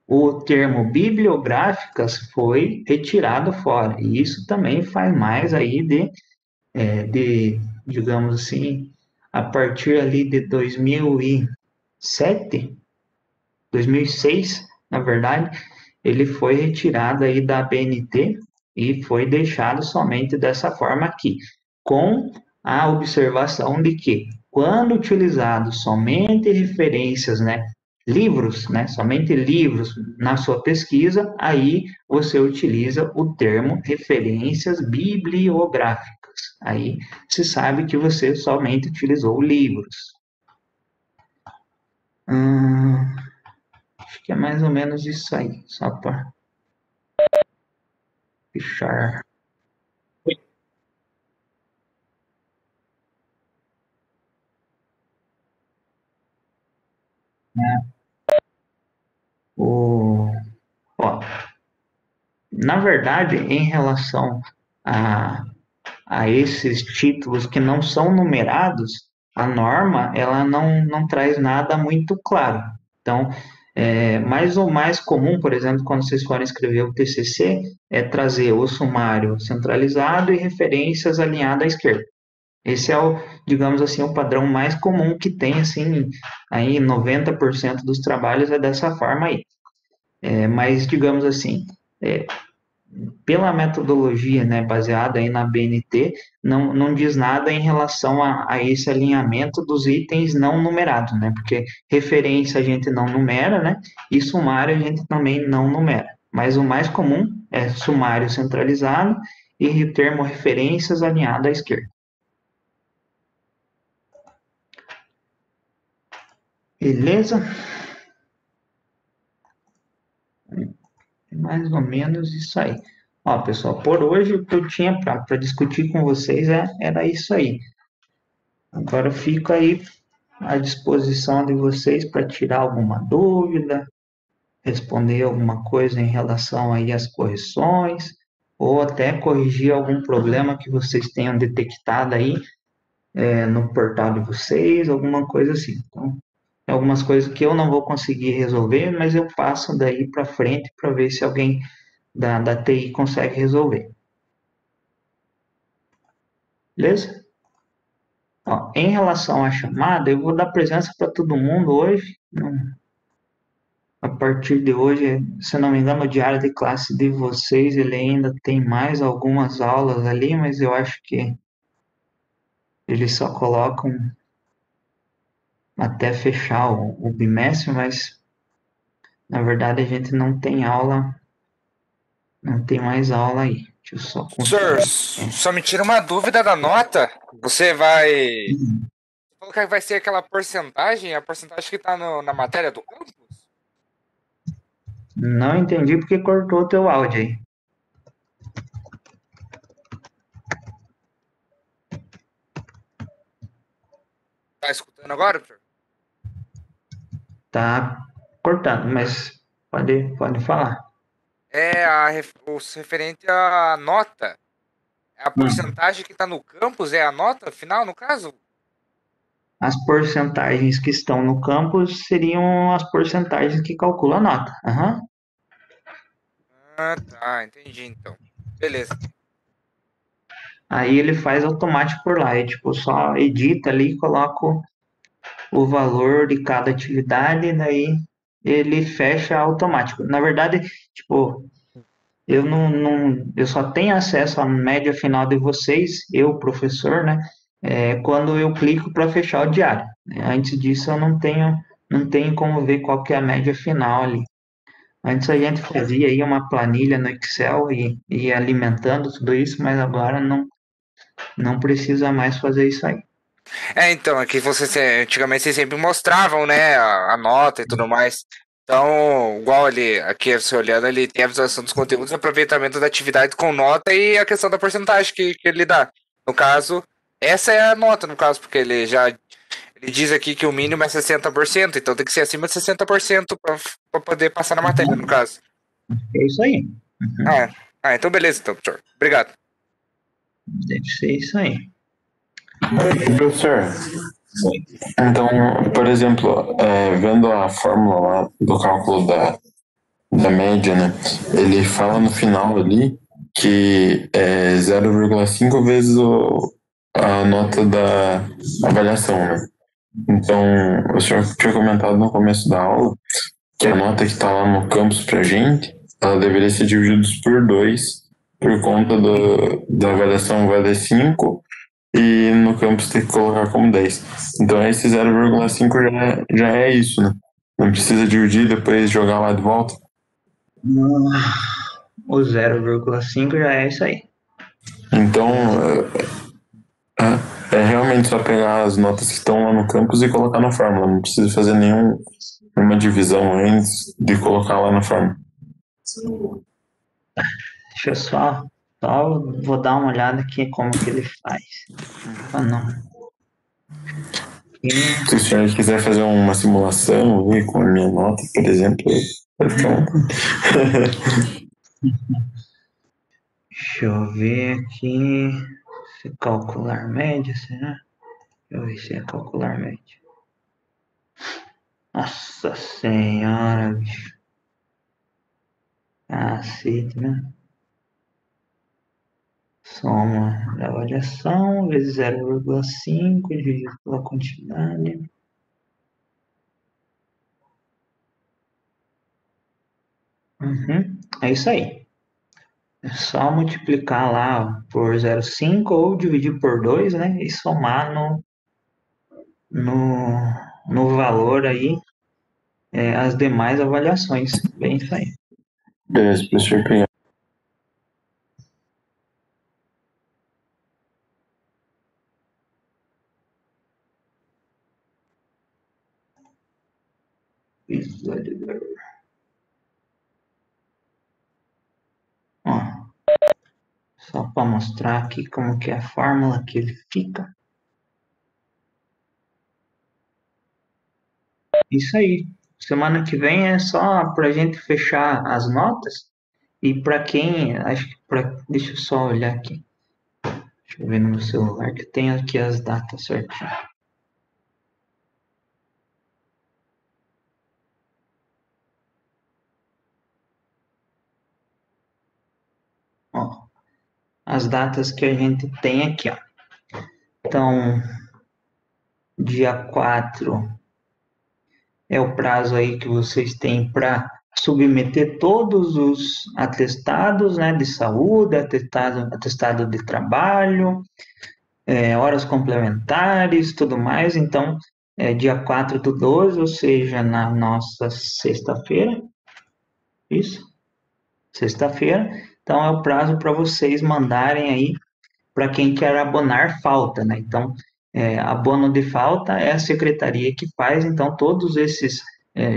o termo bibliográficas foi retirado fora, e isso também faz mais aí digamos assim, a partir ali de 2007, 2006, na verdade, ele foi retirado aí da BNT e foi deixado somente dessa forma aqui, com a observação de que, quando utilizado somente referências, né, livros, né, somente livros na sua pesquisa, aí você utiliza o termo referências bibliográficas. Aí se sabe que você somente utilizou livros. Acho que é mais ou menos isso aí, só para fechar. Na verdade, em relação a esses títulos que não são numerados, a norma ela não traz nada muito claro. Então, mas o mais comum, por exemplo, quando vocês forem escrever o TCC, é trazer o sumário centralizado e referências alinhadas à esquerda. Esse é digamos assim, o padrão mais comum que tem, assim, aí 90% dos trabalhos é dessa forma aí. Mas, digamos assim, pela metodologia, né, baseada aí na BNT, não diz nada em relação a esse alinhamento dos itens não numerados, né, porque referência a gente não numera, né, e sumário a gente também não numera. Mas o mais comum é sumário centralizado e termo referências alinhado à esquerda. Beleza? Mais ou menos isso aí. Ó, pessoal, por hoje o que eu tinha para discutir com vocês era isso aí. Agora eu fico aí à disposição de vocês para tirar alguma dúvida, responder alguma coisa em relação aí às correções, ou até corrigir algum problema que vocês tenham detectado aí no portal de vocês, alguma coisa assim. Então, algumas coisas que eu não vou conseguir resolver, mas eu passo daí para frente para ver se alguém da TI consegue resolver. Beleza? Ó, em relação à chamada, eu vou dar presença para todo mundo hoje. A partir de hoje, se não me engano, o diário de classe de vocês, ele ainda tem mais algumas aulas ali, mas eu acho que eles só colocam até fechar o bimestre, mas na verdade a gente não tem aula, não tem mais aula aí. Deixa eu só Senhor, conferir. só me tira uma dúvida da nota. Você vai. Falou que vai ser aquela porcentagem, a porcentagem que tá na matéria do campus? Não entendi porque cortou o teu áudio aí. Tá escutando agora, professor? Tá cortando, mas pode falar. É o referente à nota. A porcentagem que tá no campus é a nota final, no caso? As porcentagens que estão no campus seriam as porcentagens que calcula a nota. Aham. Ah, tá, entendi então. Beleza. Aí ele faz automático por lá. É tipo, só edita ali e coloca o valor de cada atividade, e daí ele fecha automático. Na verdade, tipo, eu eu só tenho acesso à média final de vocês, eu, professor, né? Quando eu clico para fechar o diário. Antes disso, eu não tenho como ver qual que é a média final ali. Antes a gente fazia aí uma planilha no Excel e ia alimentando tudo isso, mas agora não precisa mais fazer isso aí. Então, aqui antigamente vocês sempre mostravam, né, a nota e tudo mais. Então, igual ali, aqui você olhando, ele tem a visualização dos conteúdos, aproveitamento da atividade com nota e a questão da porcentagem que ele dá. No caso, essa é a nota, no caso, porque ele diz aqui que o mínimo é 60%, então tem que ser acima de 60% para poder passar na matéria, no caso. É isso aí. Então beleza, então, professor. Obrigado. Deve ser isso aí. Professor, então, por exemplo, vendo a fórmula lá do cálculo da média, né? Ele fala no final ali que é 0,5 vezes a nota da avaliação, né? Então, o senhor tinha comentado no começo da aula que a nota que está lá no campus pra gente, ela deveria ser dividida por 2 por conta da avaliação valer 5 e no campus tem que colocar como 10. Então esse 0,5 já é isso, né? Não precisa dividir e depois jogar lá de volta. O 0,5 já é isso aí. Então é realmente só pegar as notas que estão lá no campus e colocar na fórmula. Não precisa fazer nenhuma divisão antes de colocar lá na fórmula. Deixa eu só vou dar uma olhada aqui como que ele faz. Não. Se o senhor quiser fazer uma simulação aí com a minha nota, por exemplo, vai ficar Deixa eu ver aqui. Se calcular média, será? Deixa eu ver se é calcular média. Nossa senhora, bicho. Cacete, né? Soma da variação vezes 0,5 dividido pela quantidade. É isso aí. É só multiplicar lá por 0,5 ou dividir por 2, né? E somar no valor aí as demais avaliações. Bem isso aí. beleza, professor pegar. Ó, só para mostrar aqui como que é a fórmula que ele fica. Isso aí. Semana que vem é só para a gente fechar as notas. E para quem, acho que deixa eu só olhar aqui. Deixa eu ver no meu celular que tem aqui as datas certinho. Ó, as datas que a gente tem aqui, ó. Então, dia 4 é o prazo aí que vocês têm para submeter todos os atestados, né, de saúde, atestado de trabalho, horas complementares, tudo mais. Então, dia 4/12, ou seja, na nossa sexta-feira. Isso? Sexta-feira. Então, é o prazo para vocês mandarem aí para quem quer abonar falta, né? Então, abono de falta é a secretaria que faz, então todos esses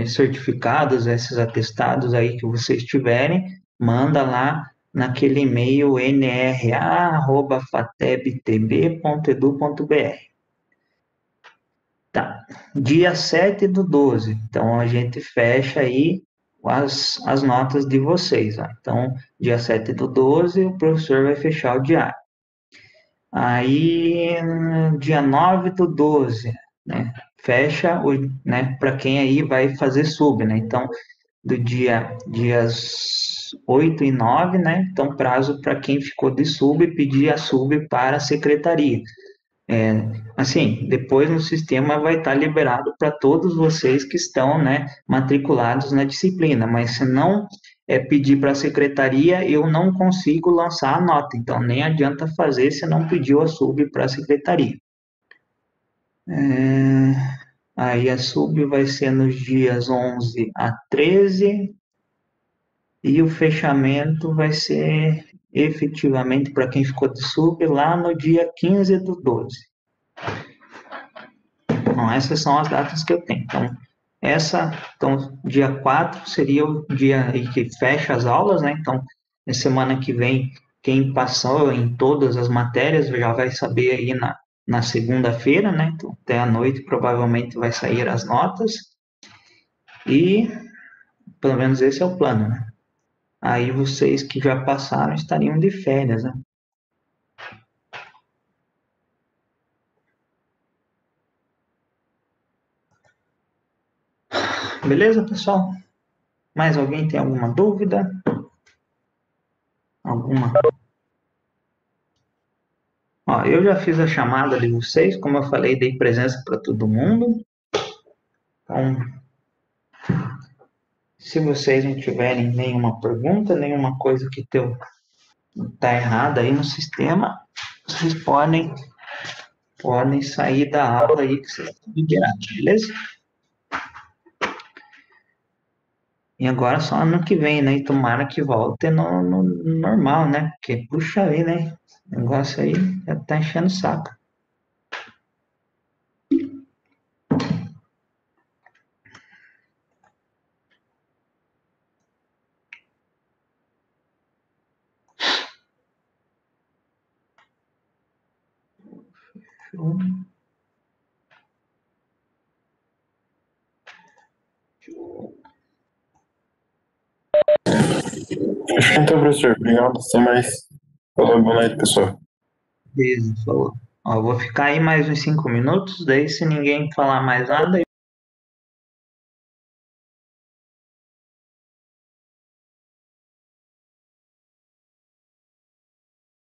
certificados, esses atestados aí que vocês tiverem, manda lá naquele e-mail nra@fatebtb.edu.br. Tá. Dia 7/12, então a gente fecha aí as notas de vocês, ó. Então, dia 7/12, o professor vai fechar o diário. Aí, dia 9/12, né, fecha, né, para quem aí vai fazer sub, né, então, dias 8 e 9, né, então, prazo para quem ficou de sub, pedir a sub para a secretaria. Assim, depois no sistema vai estar liberado para todos vocês que estão, né, matriculados na disciplina, mas se não pedir para a secretaria, eu não consigo lançar a nota, então nem adianta fazer se não pediu a sub para a secretaria. Aí a sub vai ser nos dias 11 a 13, e o fechamento vai ser efetivamente para quem ficou de sub lá no dia 15/12. Então, essas são as datas que eu tenho. Então, dia 4 seria o dia aí que fecha as aulas, né? Então, na semana que vem, quem passou em todas as matérias já vai saber aí na segunda-feira, né? Então, até a noite provavelmente vai sair as notas. E, pelo menos esse é o plano, né? Aí vocês que já passaram estariam de férias, né? Beleza, pessoal? Mais alguém tem alguma dúvida? Ó, eu já fiz a chamada de vocês, como eu falei, dei presença para todo mundo. Então, se vocês não tiverem nenhuma pergunta, nenhuma coisa que tá errada aí no sistema, vocês podem sair da aula aí que vocês estão liberados, beleza? E agora só ano que vem, né? E tomara que volte no normal, né? Porque, puxa vida, né? O negócio aí já tá enchendo o saco. Então, professor, obrigado. Até mais. Falou, boa noite, pessoal. Beleza, falou. Ó, eu vou ficar aí mais uns 5 minutos, daí se ninguém falar mais nada,